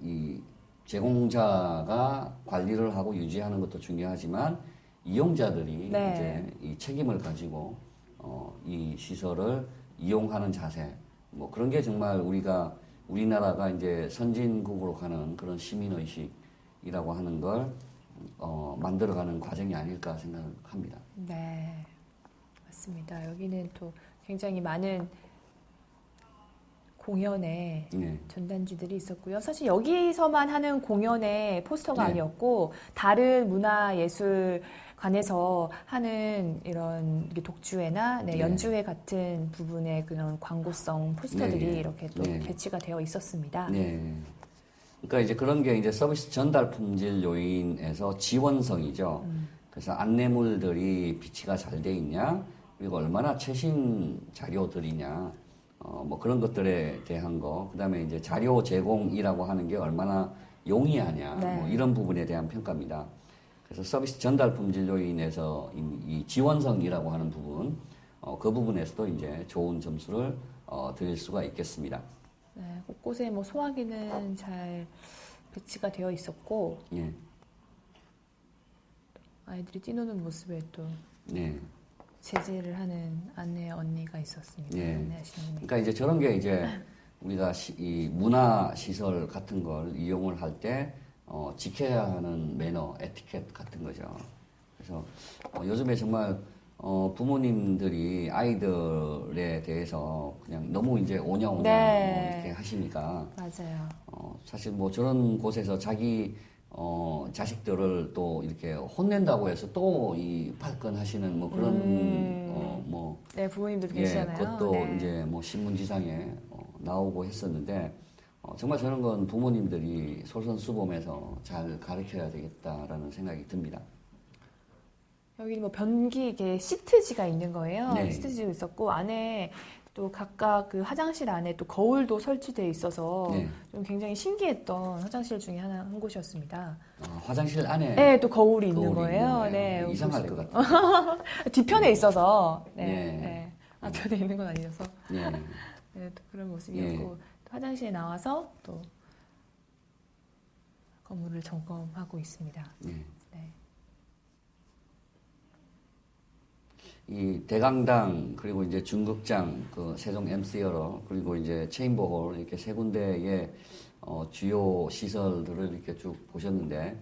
Speaker 2: 이 제공자가 관리를 하고 유지하는 것도 중요하지만 이용자들이
Speaker 1: 네.
Speaker 2: 이제 이 책임을 가지고 이 시설을 이용하는 자세 뭐 그런 게 정말 우리나라가 이제 선진국으로 가는 그런 시민의식이라고 하는 걸 만들어가는 과정이 아닐까 생각합니다.
Speaker 1: 네, 맞습니다. 여기는 또 굉장히 많은 공연의
Speaker 2: 네.
Speaker 1: 전단지들이 있었고요. 사실 여기서만 하는 공연의 포스터가
Speaker 2: 네.
Speaker 1: 아니었고 다른 문화예술관에서 하는 이런 이렇게 독주회나
Speaker 2: 네.
Speaker 1: 연주회 같은 부분의 그런 광고성 포스터들이
Speaker 2: 네.
Speaker 1: 이렇게 또
Speaker 2: 네.
Speaker 1: 배치가 되어 있었습니다.
Speaker 2: 네. 그러니까 이제 그런 게 이제 서비스 전달 품질 요인에서 지원성이죠. 그래서 안내물들이 비치가 잘 돼 있냐, 그리고 얼마나 최신 자료들이냐, 뭐 그런 것들에 대한 거, 그 다음에 이제 자료 제공이라고 하는 게 얼마나 용이하냐,
Speaker 1: 네.
Speaker 2: 뭐 이런 부분에 대한 평가입니다. 그래서 서비스 전달 품질 요인에서 이 지원성이라고 하는 부분, 그 부분에서도 이제 좋은 점수를 드릴 수가 있겠습니다.
Speaker 1: 네, 곳곳에 뭐 소화기는 잘 배치가 되어 있었고
Speaker 2: 예.
Speaker 1: 아이들이 뛰노는 모습에 또
Speaker 2: 예.
Speaker 1: 제지를 하는 안내 언니가 있었습니다.
Speaker 2: 예.
Speaker 1: 안내하시는 분이.
Speaker 2: 그러니까 이제 저런 게 이제 우리가 이 문화 시설 같은 걸 이용을 할 때 지켜야 하는 매너, 에티켓 같은 거죠. 그래서 요즘에 정말 부모님들이 아이들에 대해서 그냥 너무 이제 오냐오냐
Speaker 1: 네.
Speaker 2: 뭐 이렇게 하시니까
Speaker 1: 맞아요.
Speaker 2: 사실 뭐 저런 곳에서 자기 자식들을 또 이렇게 혼낸다고 해서 또 이 발끈하시는 뭐 그런 뭐
Speaker 1: 네, 부모님들
Speaker 2: 예,
Speaker 1: 계시잖아요.
Speaker 2: 그것도
Speaker 1: 네.
Speaker 2: 이제 뭐 신문지상에 나오고 했었는데 정말 저런 건 부모님들이 솔선수범해서 잘 가르쳐야 되겠다라는 생각이 듭니다.
Speaker 1: 여기 뭐 변기 이게 시트지가 있는 거예요.
Speaker 2: 네.
Speaker 1: 시트지가 있었고 안에 또 각각 그 화장실 안에 또 거울도 설치되어 있어서
Speaker 2: 네.
Speaker 1: 좀 굉장히 신기했던 화장실 중에 한 곳이었습니다.
Speaker 2: 화장실 안에
Speaker 1: 네, 또 거울이 있는
Speaker 2: 거울이
Speaker 1: 거예요.
Speaker 2: 있는 거예요.
Speaker 1: 네,
Speaker 2: 이상할
Speaker 1: 보시고.
Speaker 2: 것 같아요.
Speaker 1: 뒤편에 있어서 네,
Speaker 2: 네.
Speaker 1: 네. 앞편에 있는 건 아니어서
Speaker 2: 예.
Speaker 1: 네, 또 그런 모습이었고 또 화장실에 나와서 또 건물을 점검하고 있습니다.
Speaker 2: 예.
Speaker 1: 네.
Speaker 2: 이 대강당 그리고 이제 중극장 그 세종 MC여러 그리고 이제 체인버홀 이렇게 세 군데의 주요 시설들을 이렇게 쭉 보셨는데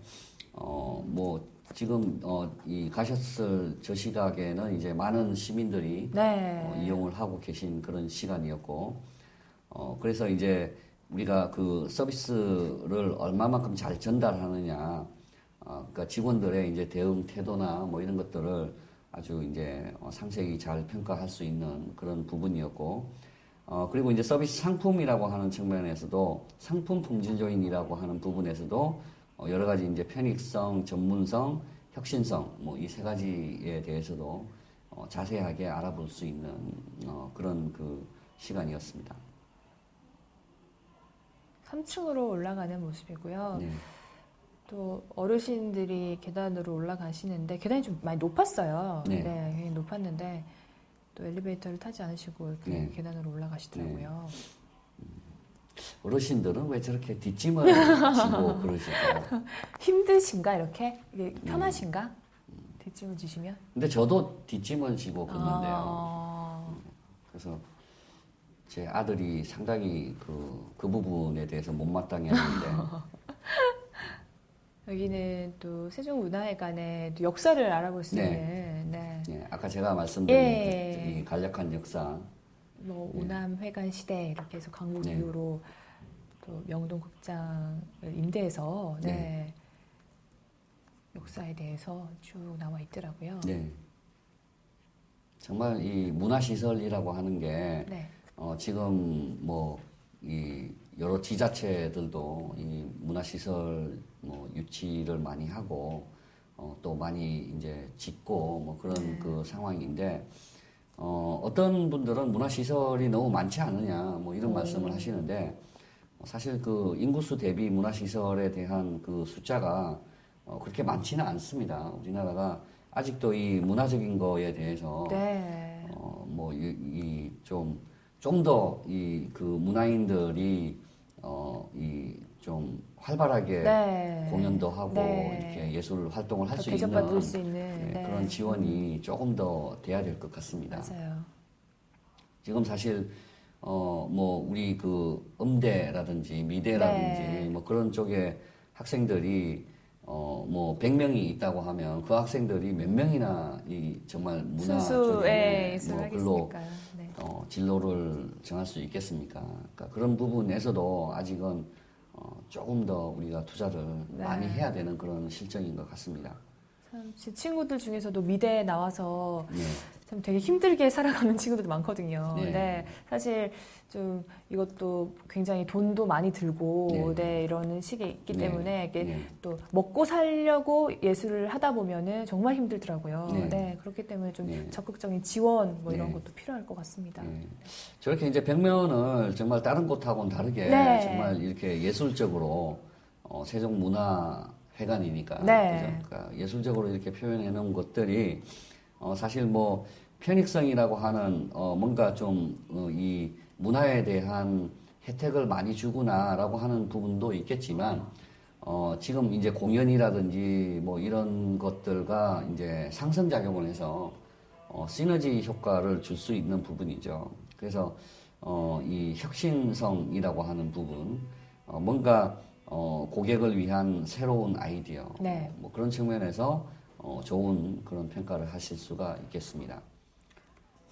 Speaker 2: 뭐 지금 이 가셨을 저 시각에는 이제 많은 시민들이
Speaker 1: 네.
Speaker 2: 이용을 하고 계신 그런 시간이었고 그래서 이제 우리가 그 서비스를 얼마만큼 잘 전달하느냐 그러니까 직원들의 이제 대응 태도나 뭐 이런 것들을 아주 이제 상세히 잘 평가할 수 있는 그런 부분이었고, 그리고 이제 서비스 상품이라고 하는 측면에서도 상품 품질 요인이라고 하는 부분에서도 여러 가지 이제 편익성, 전문성, 혁신성 뭐 이 세 가지에 대해서도 자세하게 알아볼 수 있는 그런 그 시간이었습니다.
Speaker 1: 3층으로 올라가는 모습이고요.
Speaker 2: 네.
Speaker 1: 또 어르신들이 계단으로 올라가시는데 계단이 좀 많이 높았어요.
Speaker 2: 네.
Speaker 1: 네, 굉장히 높았는데 또 엘리베이터를 타지 않으시고 이렇게
Speaker 2: 네.
Speaker 1: 계단으로 올라가시더라고요.
Speaker 2: 어르신들은 왜 저렇게 뒷짐을 지고 그러실까요?
Speaker 1: 힘드신가 이렇게? 이게 편하신가? 뒷짐을 지시면?
Speaker 2: 근데 저도 뒷짐을 지고 걷는데요.
Speaker 1: 아,
Speaker 2: 그래서 제 아들이 상당히 그 부분에 대해서 못마땅해 하는데
Speaker 1: 여기는 또 세종문화회관의 또 역사를 알아볼 수
Speaker 2: 네.
Speaker 1: 있는 네.
Speaker 2: 예, 아까 제가 말씀드린
Speaker 1: 예.
Speaker 2: 이 간략한 역사
Speaker 1: 뭐 오남회관 시대 이렇게 해서 강국
Speaker 2: 네.
Speaker 1: 이후로 또 명동극장을 임대해서 네. 역사에 대해서 쭉 나와 있더라고요.
Speaker 2: 네. 정말 이 문화시설이라고 하는 게
Speaker 1: 네.
Speaker 2: 지금 뭐 이 여러 지자체들도 이 문화시설 뭐 유치를 많이 하고 또 많이 이제 짓고 뭐 그런 그 상황인데 어떤 분들은 문화시설이 너무 많지 않느냐 뭐 이런 말씀을 하시는데 사실 그 인구수 대비 문화시설에 대한 그 숫자가 그렇게 많지는 않습니다. 우리나라가 아직도 이 문화적인 거에 대해서
Speaker 1: 네.
Speaker 2: 뭐 좀 더 이 그 문화인들이 이 좀 활발하게
Speaker 1: 네.
Speaker 2: 공연도 하고
Speaker 1: 네.
Speaker 2: 이렇게 예술 활동을 할
Speaker 1: 더
Speaker 2: 수 있는
Speaker 1: 대접받을 수 있는
Speaker 2: 예,
Speaker 1: 네.
Speaker 2: 그런 지원이 조금 더 돼야 될 것 같습니다.
Speaker 1: 맞아요.
Speaker 2: 지금 사실 뭐 우리 그 음대라든지 미대라든지
Speaker 1: 네.
Speaker 2: 뭐 그런 쪽에 학생들이 뭐 100명이 있다고 하면 그 학생들이 몇 명이나 이 정말 문화
Speaker 1: 순수
Speaker 2: 쪽에
Speaker 1: 예술을
Speaker 2: 뭐 글로
Speaker 1: 하겠습니까? 네.
Speaker 2: 진로를 정할 수 있겠습니까? 그러니까 그런 부분에서도 아직은 조금 더 우리가 투자를
Speaker 1: 네.
Speaker 2: 많이 해야 되는 그런 실정인 것 같습니다.
Speaker 1: 참, 제 친구들 중에서도 미대에 나와서
Speaker 2: 네.
Speaker 1: 참 되게 힘들게 살아가는 친구들도 많거든요.
Speaker 2: 네.
Speaker 1: 네. 사실 좀 이것도 굉장히 돈도 많이 들고
Speaker 2: 네.
Speaker 1: 네, 이러는 시기에 있기
Speaker 2: 네.
Speaker 1: 때문에 이게
Speaker 2: 네.
Speaker 1: 또 먹고 살려고 예술을 하다 보면은 정말 힘들더라고요.
Speaker 2: 네.
Speaker 1: 네. 그렇기 때문에 좀
Speaker 2: 네.
Speaker 1: 적극적인 지원 뭐 이런
Speaker 2: 네.
Speaker 1: 것도 필요할 것 같습니다.
Speaker 2: 예. 저렇게 이제 벽면을 정말 다른 곳하고는 다르게
Speaker 1: 네.
Speaker 2: 정말 이렇게 예술적으로 세종문화회관이니까
Speaker 1: 네.
Speaker 2: 그죠? 그러니까 예술적으로 이렇게 표현해 놓은 것들이 사실 뭐 편익성이라고 하는 뭔가 좀 이 문화에 대한 혜택을 많이 주구나라고 하는 부분도 있겠지만 지금 이제 공연이라든지 뭐 이런 것들과 이제 상승작용을 해서 시너지 효과를 줄 수 있는 부분이죠. 그래서 이 혁신성이라고 하는 부분, 뭔가 고객을 위한 새로운 아이디어,
Speaker 1: 네.
Speaker 2: 뭐 그런 측면에서 좋은 그런 평가를 하실 수가 있겠습니다.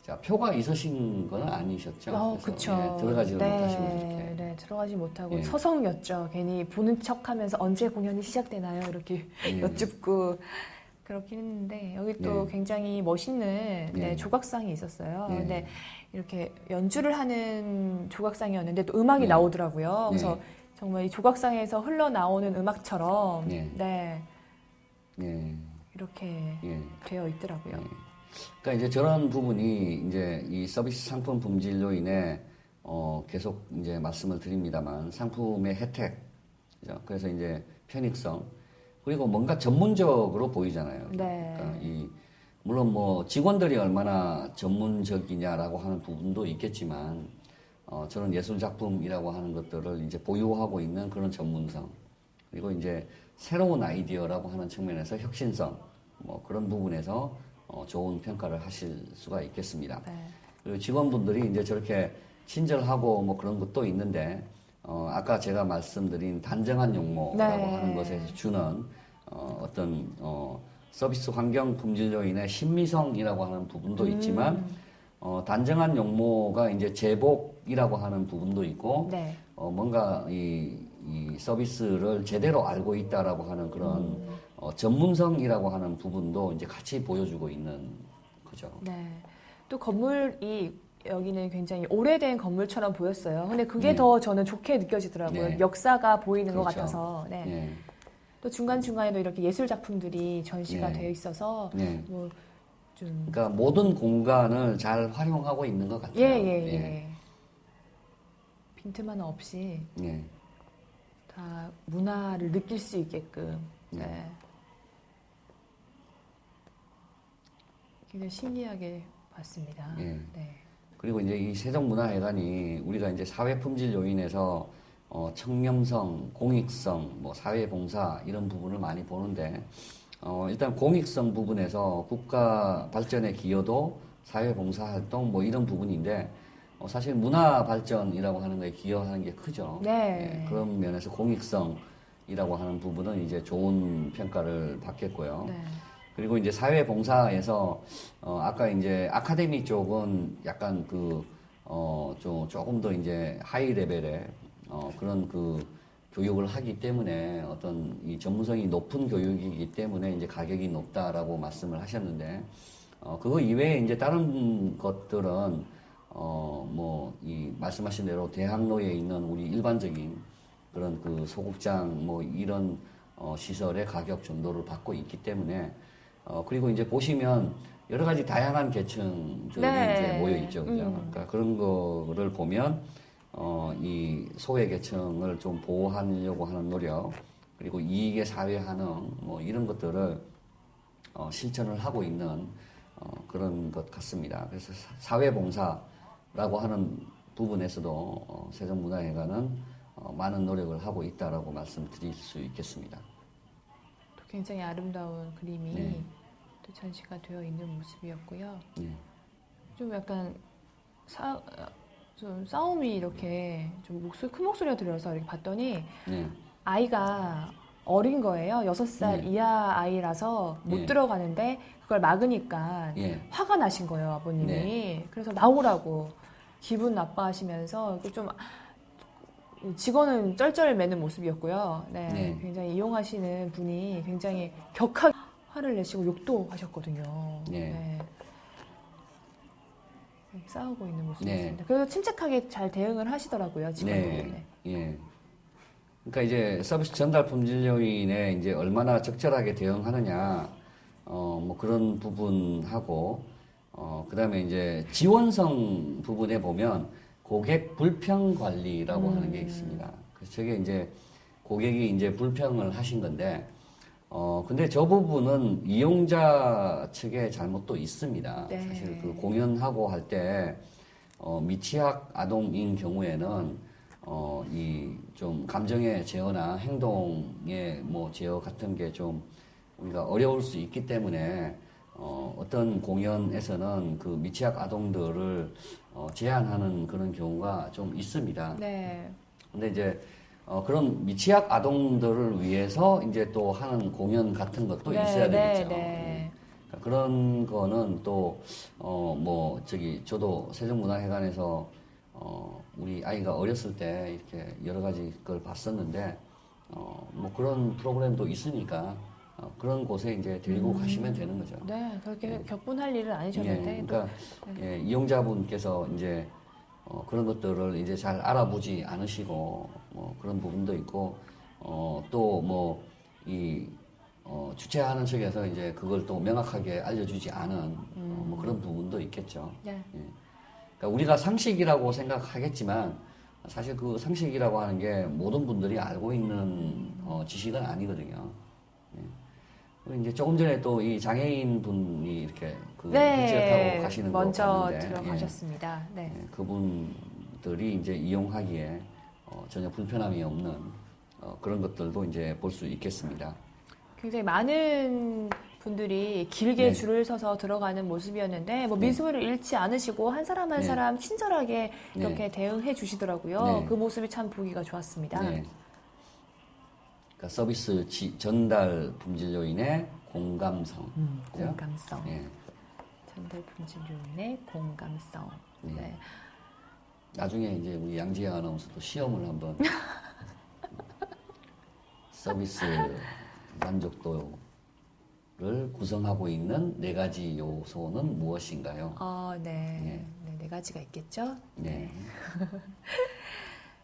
Speaker 2: 자, 표가 있으신 건 아니셨죠?
Speaker 1: 그쵸.
Speaker 2: 예, 들어가지를 못하시고 이렇게.
Speaker 1: 네, 들어가지 못하고
Speaker 2: 예.
Speaker 1: 서성였죠. 괜히 보는 척하면서 언제 공연이 시작되나요? 이렇게
Speaker 2: 예.
Speaker 1: 여쭙고 그렇긴 했는데 여기 또
Speaker 2: 네.
Speaker 1: 굉장히 멋있는
Speaker 2: 네.
Speaker 1: 조각상이 있었어요.
Speaker 2: 네.
Speaker 1: 근데 이렇게 연주를 하는 조각상이었는데 또 음악이
Speaker 2: 네.
Speaker 1: 나오더라고요. 그래서
Speaker 2: 네.
Speaker 1: 정말 이 조각상에서 흘러나오는 음악처럼
Speaker 2: 네. 네.
Speaker 1: 이렇게
Speaker 2: 예.
Speaker 1: 되어 있더라고요.
Speaker 2: 그러니까 이제 저런 부분이 이제 이 서비스 상품 품질로 인해 계속 이제 말씀을 드립니다만 상품의 혜택, 그죠? 그래서 이제 편익성, 그리고 뭔가 전문적으로 보이잖아요.
Speaker 1: 네.
Speaker 2: 그러니까 물론 뭐 직원들이 얼마나 전문적이냐라고 하는 부분도 있겠지만 저런 예술 작품이라고 하는 것들을 이제 보유하고 있는 그런 전문성, 그리고 이제 새로운 아이디어라고 하는 측면에서 혁신성, 뭐 그런 부분에서 좋은 평가를 하실 수가 있겠습니다.
Speaker 1: 네.
Speaker 2: 그리고 직원분들이 이제 저렇게 친절하고 뭐 그런 것도 있는데, 아까 제가 말씀드린 단정한 용모라고
Speaker 1: 네.
Speaker 2: 하는 것에서 주는 어떤 서비스 환경 품질로 인해 신미성이라고 하는 부분도 있지만, 단정한 용모가 이제 제복이라고 하는 부분도 있고,
Speaker 1: 네.
Speaker 2: 뭔가 이 서비스를 제대로 알고 있다라고 하는 그런 전문성이라고 하는 부분도 이제 같이 보여주고 있는 거죠.
Speaker 1: 네. 또 건물이 여기는 굉장히 오래된 건물처럼 보였어요. 근데 그게
Speaker 2: 네.
Speaker 1: 더 저는 좋게 느껴지더라고요.
Speaker 2: 네.
Speaker 1: 역사가 보이는 것
Speaker 2: 그렇죠.
Speaker 1: 같아서. 네.
Speaker 2: 예.
Speaker 1: 또 중간중간에도 이렇게 예술 작품들이 전시가
Speaker 2: 네.
Speaker 1: 되어 있어서
Speaker 2: 네.
Speaker 1: 뭐 좀
Speaker 2: 그러니까 모든 공간을 잘 활용하고 있는 것 같아요.
Speaker 1: 예. 빈틈 하나 없이
Speaker 2: 예.
Speaker 1: 다 문화를 느낄 수 있게끔. 네. 굉장히 신기하게 봤습니다.
Speaker 2: 예.
Speaker 1: 네.
Speaker 2: 그리고 이제 이 세종문화회관이 우리가 이제 사회 품질 요인에서 청렴성, 공익성, 뭐 사회봉사 이런 부분을 많이 보는데 일단 공익성 부분에서 국가 발전의 기여도, 사회봉사 활동 뭐 이런 부분인데 사실 문화 발전이라고 하는 거에 기여하는 게 크죠.
Speaker 1: 네.
Speaker 2: 예, 그런 면에서 공익성이라고 하는 부분은 이제 좋은 평가를 받겠고요.
Speaker 1: 네.
Speaker 2: 그리고 이제 사회봉사에서 아까 이제 아카데미 쪽은 약간 조금 더 이제 하이 레벨의 그런 교육을 하기 때문에 어떤 이 전문성이 높은 교육이기 때문에 이제 가격이 높다라고 말씀을 하셨는데 그거 이외에 이제 다른 것들은 이 말씀하신 대로 대학로에 있는 우리 일반적인 그런 소극장 뭐 이런 시설의 가격 정도를 받고 있기 때문에 그리고 이제 보시면 여러 가지 다양한 계층들이
Speaker 1: 네.
Speaker 2: 이제 모여 있죠, 그죠? 그러니까 그런 거를 보면 이 소외 계층을 좀 보호하려고 하는 노력, 그리고 이익의 사회 환원 뭐 이런 것들을 실천을 하고 있는 그런 것 같습니다. 그래서 사회봉사라고 하는 부분에서도 세종문화회관은 많은 노력을 하고 있다라고 말씀드릴 수 있겠습니다.
Speaker 1: 또 굉장히 아름다운 그림이
Speaker 2: 네.
Speaker 1: 또 전시가 되어 있는 모습이었고요.
Speaker 2: 네.
Speaker 1: 좀 약간 좀 싸움이 이렇게 좀 큰 목소리가 들려서 이렇게 봤더니
Speaker 2: 네.
Speaker 1: 아이가 어린 거예요. 6살
Speaker 2: 네.
Speaker 1: 이하 아이라서 못
Speaker 2: 네.
Speaker 1: 들어가는데 그걸 막으니까
Speaker 2: 예.
Speaker 1: 화가 나신 거예요, 아버님이.
Speaker 2: 네.
Speaker 1: 그래서 나오라고 기분 나빠하시면서 좀 직원은 쩔쩔매는 모습이었고요. 네,
Speaker 2: 네.
Speaker 1: 굉장히 이용하시는 분이 굉장히 격하게 화를 내시고 욕도 하셨거든요.
Speaker 2: 네.
Speaker 1: 이렇게 싸우고 있는 모습이었습니다.
Speaker 2: 네.
Speaker 1: 그래서 침착하게 잘 대응을 하시더라고요, 직원분이.
Speaker 2: 네. 예. 그러니까 이제 서비스 전달 품질 요인에 이제 얼마나 적절하게 대응하느냐, 뭐 그런 부분하고, 그 다음에 이제 지원성 부분에 보면 고객 불평 관리라고 하는 게 있습니다. 그래서 저게 이제 고객이 이제 불평을 하신 건데, 근데 저 부분은 이용자 측의 잘못도 있습니다.
Speaker 1: 네.
Speaker 2: 사실 공연하고 할 때, 미취학 아동인 경우에는, 이 좀 감정의 제어나 행동의 뭐 제어 같은 게 좀 우리가 어려울 수 있기 때문에 어떤 공연에서는 그 미취학 아동들을 제한하는 그런 경우가 좀 있습니다.
Speaker 1: 네.
Speaker 2: 근데 이제 그런 미취학 아동들을 위해서 이제 또 하는 공연 같은 것도
Speaker 1: 네,
Speaker 2: 있어야
Speaker 1: 네,
Speaker 2: 되겠죠.
Speaker 1: 네.
Speaker 2: 예. 그러니까 그런 거는 또 뭐 저기 저도 세종문화회관에서 우리 아이가 어렸을 때 이렇게 여러 가지 걸 봤었는데 뭐 그런 프로그램도 있으니까 그런 곳에 이제 데리고 가시면 되는 거죠.
Speaker 1: 네, 그렇게 격분할 일은
Speaker 2: 예,
Speaker 1: 아니셨는데 또
Speaker 2: 그러니까 예, 이용자분께서 이제 그런 것들을 이제 잘 알아보지 않으시고 뭐 그런 부분도 있고 또 뭐 이 주최하는 측에서 이제 그걸 또 명확하게 알려주지 않은 뭐 그런 부분도 있겠죠.
Speaker 1: 네.
Speaker 2: 예. 그러니까 우리가 상식이라고 생각하겠지만 사실 그 상식이라고 하는 게 모든 분들이 알고 있는 지식은 아니거든요. 예. 그리고 이제 조금 전에 또 이 장애인 분이 이렇게 그 휠체어 타고 가시는 거
Speaker 1: 먼저
Speaker 2: 봤는데
Speaker 1: 들어가셨습니다. 네.
Speaker 2: 예, 그분들이 이제 이용하기에 전혀 불편함이 없는 그런 것들도 이제 볼 수 있겠습니다.
Speaker 1: 굉장히 많은 분들이 길게
Speaker 2: 네.
Speaker 1: 줄을 서서 들어가는 모습이었는데 뭐
Speaker 2: 네.
Speaker 1: 미소를 잃지 않으시고 한 사람 한
Speaker 2: 네.
Speaker 1: 사람 친절하게
Speaker 2: 네.
Speaker 1: 이렇게 대응해 주시더라고요.
Speaker 2: 네.
Speaker 1: 그 모습이 참 보기가 좋았습니다.
Speaker 2: 네. 그러니까 서비스 전달 품질 요인의 공감성. 그죠?
Speaker 1: 공감성.
Speaker 2: 예.
Speaker 1: 전달 품질 요인의 공감성.
Speaker 2: 네.
Speaker 1: 네.
Speaker 2: 나중에 이제 우리 양지영 아나운서도 시험을 한번 서비스 만족도를 구성하고 있는 4가지 요소는 무엇인가요?
Speaker 1: 네. 네 가지가 있겠죠.
Speaker 2: 네.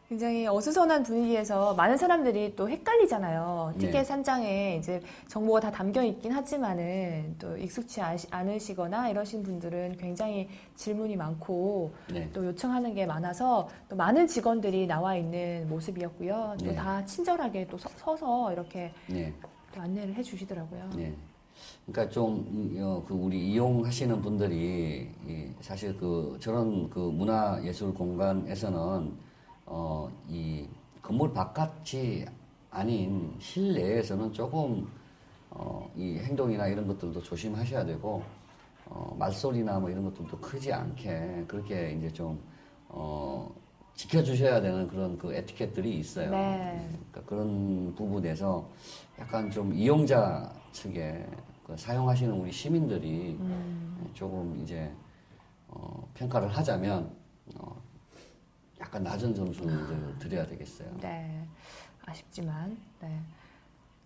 Speaker 1: 굉장히 어수선한 분위기에서 많은 사람들이 또 헷갈리잖아요.
Speaker 2: 네.
Speaker 1: 티켓 한 장에 이제 정보가 다 담겨 있긴 하지만은 또 익숙치 않으시거나 이러신 분들은 굉장히 질문이 많고
Speaker 2: 네.
Speaker 1: 또 요청하는 게 많아서 또 많은 직원들이 나와 있는 모습이었고요. 또
Speaker 2: 네.
Speaker 1: 다 친절하게 또 서서 이렇게
Speaker 2: 네.
Speaker 1: 또 안내를 해 주시더라고요.
Speaker 2: 네. 그러니까 그 우리 이용하시는 분들이 사실 저런 그 문화예술 공간에서는 이 건물 바깥이 아닌 실내에서는 조금 이 행동이나 이런 것들도 조심하셔야 되고 말소리나 뭐 이런 것들도 크지 않게 그렇게 이제 좀 지켜주셔야 되는 그런 그 에티켓들이 있어요.
Speaker 1: 네.
Speaker 2: 그러니까 그런 부분에서 약간 좀 이용자 측에 그 사용하시는 우리 시민들이 조금 이제 평가를 하자면 약간 낮은 점수를 드려야 되겠어요.
Speaker 1: 네, 아쉽지만 네.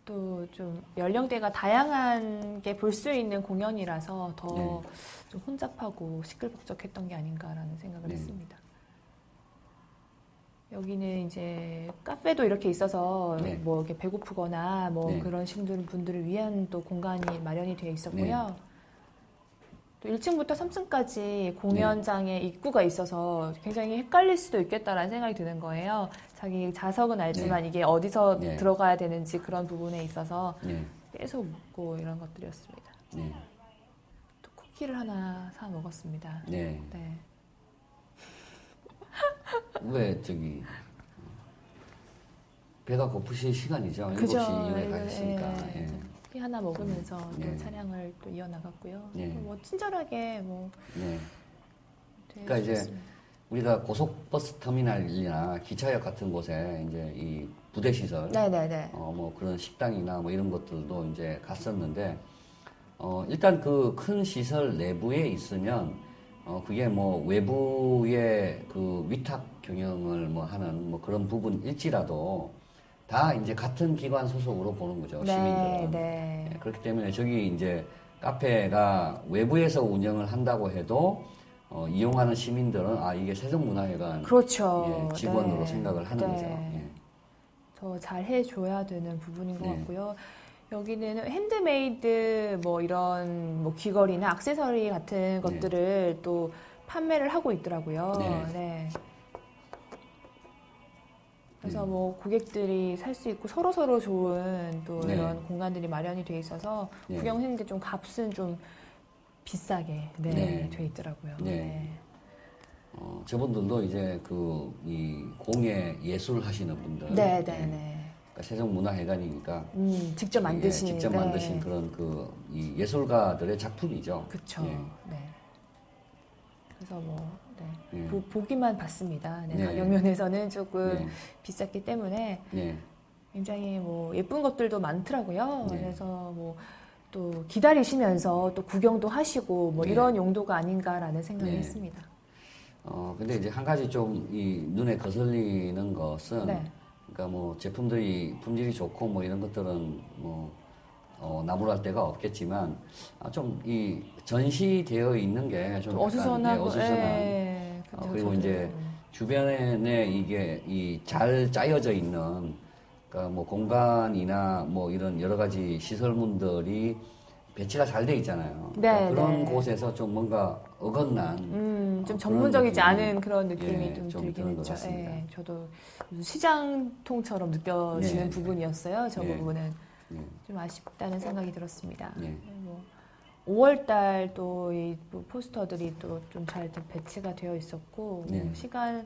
Speaker 1: 또 좀 연령대가 다양한 게 볼 수 있는 공연이라서 더 좀 혼잡하고 시끌벅적했던 게 아닌가라는 생각을
Speaker 2: 네.
Speaker 1: 했습니다. 여기는 이제 카페도 이렇게 있어서
Speaker 2: 네.
Speaker 1: 뭐 이렇게 배고프거나 뭐
Speaker 2: 네.
Speaker 1: 그런 분들을 위한 또 공간이 마련이 되어 있었고요. 또 1층부터 3층까지 공연장에 입구가 있어서 굉장히 헷갈릴 수도 있겠다라는 생각이 드는 거예요. 자기 자석은 알지만 이게 어디서
Speaker 2: 네.
Speaker 1: 들어가야 되는지 그런 부분에 있어서
Speaker 2: 네.
Speaker 1: 계속 묻고 이런 것들이었습니다.
Speaker 2: 네.
Speaker 1: 또 쿠키를 하나 사 먹었습니다.
Speaker 2: 네.
Speaker 1: 네.
Speaker 2: 왜 배가 고프실 시간이죠.
Speaker 1: 그죠.
Speaker 2: 7시 이후에 가셨으니까.
Speaker 1: 예. 쿠키 하나 먹으면서 또
Speaker 2: 네.
Speaker 1: 차량을 또 이어나갔고요.
Speaker 2: 네.
Speaker 1: 뭐 친절하게 뭐
Speaker 2: 네.
Speaker 1: 되게
Speaker 2: 그러니까 이제
Speaker 1: 좋았습니다.
Speaker 2: 우리가 고속버스 터미널이나 기차역 같은 곳에 이제 이 부대 시설,
Speaker 1: 네네네.
Speaker 2: 뭐 그런 식당이나 뭐 이런 것들도 이제 갔었는데, 일단 그 큰 시설 내부에 있으면, 그게 뭐 외부의 그 위탁 경영을 뭐 하는 뭐 그런 부분일지라도 다 이제 같은 기관 소속으로 보는 거죠, 시민들은.
Speaker 1: 네.
Speaker 2: 예, 그렇기 때문에 저기 이제 카페가 외부에서 운영을 한다고 해도 이용하는 시민들은 이게 세종문화회관
Speaker 1: 그렇죠.
Speaker 2: 예, 직원으로
Speaker 1: 네.
Speaker 2: 생각을 하는
Speaker 1: 네.
Speaker 2: 거죠. 예.
Speaker 1: 더 잘 해줘야 되는 부분인 것
Speaker 2: 네.
Speaker 1: 같고요. 여기는 핸드메이드 뭐 이런 뭐 귀걸이나 액세서리 같은 것들을 또 판매를 하고 있더라고요.
Speaker 2: 네.
Speaker 1: 네. 그래서 뭐 고객들이 살 수 있고 서로 좋은 또
Speaker 2: 네.
Speaker 1: 이런 공간들이 마련이 돼 있어서
Speaker 2: 네.
Speaker 1: 구경했는데 좀 값은 좀 비싸게
Speaker 2: 네.
Speaker 1: 돼 있더라고요.
Speaker 2: 네. 저분들도 이제 이 공예 예술 하시는 분들.
Speaker 1: 네,
Speaker 2: 예.
Speaker 1: 네, 네.
Speaker 2: 그러니까 세종문화회관이니까.
Speaker 1: 직접 만드신.
Speaker 2: 직접
Speaker 1: 네.
Speaker 2: 만드신 그런 이 예술가들의 작품이죠.
Speaker 1: 그쵸.
Speaker 2: 예.
Speaker 1: 네. 그래서 네.
Speaker 2: 예.
Speaker 1: 보기만 봤습니다. 네.
Speaker 2: 네.
Speaker 1: 가격면에서는 조금
Speaker 2: 네.
Speaker 1: 비쌌기 때문에
Speaker 2: 예.
Speaker 1: 굉장히 예쁜 것들도 많고요.
Speaker 2: 네.
Speaker 1: 그래서 또 기다리시면서 또 구경도 하시고
Speaker 2: 네.
Speaker 1: 이런 용도가 아닌가라는 생각을
Speaker 2: 네.
Speaker 1: 했습니다.
Speaker 2: 근데 이제 한 가지 좀 이 눈에 거슬리는 것은
Speaker 1: 네.
Speaker 2: 그러니까 제품들이 품질이 좋고 이런 것들은 나무랄 데가 없겠지만 좀 이 전시되어 있는 게 좀
Speaker 1: 어수선하고
Speaker 2: 어수선한.
Speaker 1: 예.
Speaker 2: 그리고 이제 주변에 이게 잘 짜여져 있는 그러니까 공간이나 이런 여러 가지 시설물들이 배치가 잘 돼 있잖아요.
Speaker 1: 네,
Speaker 2: 그러니까 그런
Speaker 1: 네.
Speaker 2: 곳에서 좀 뭔가 어긋난
Speaker 1: 좀
Speaker 2: 그런
Speaker 1: 전문적이지
Speaker 2: 느낌이,
Speaker 1: 않은 그런 느낌이
Speaker 2: 예,
Speaker 1: 좀
Speaker 2: 좀
Speaker 1: 들긴
Speaker 2: 드는 것
Speaker 1: 했죠.
Speaker 2: 같습니다.
Speaker 1: 예, 저도 무슨 시장통처럼 느껴지는
Speaker 2: 네,
Speaker 1: 부분이었어요. 저
Speaker 2: 네.
Speaker 1: 부분은
Speaker 2: 예,
Speaker 1: 좀 아쉽다는 생각이 들었습니다.
Speaker 2: 예.
Speaker 1: 5월달 또 이 포스터들이 또 좀 잘 배치가 되어 있었고
Speaker 2: 네.
Speaker 1: 시간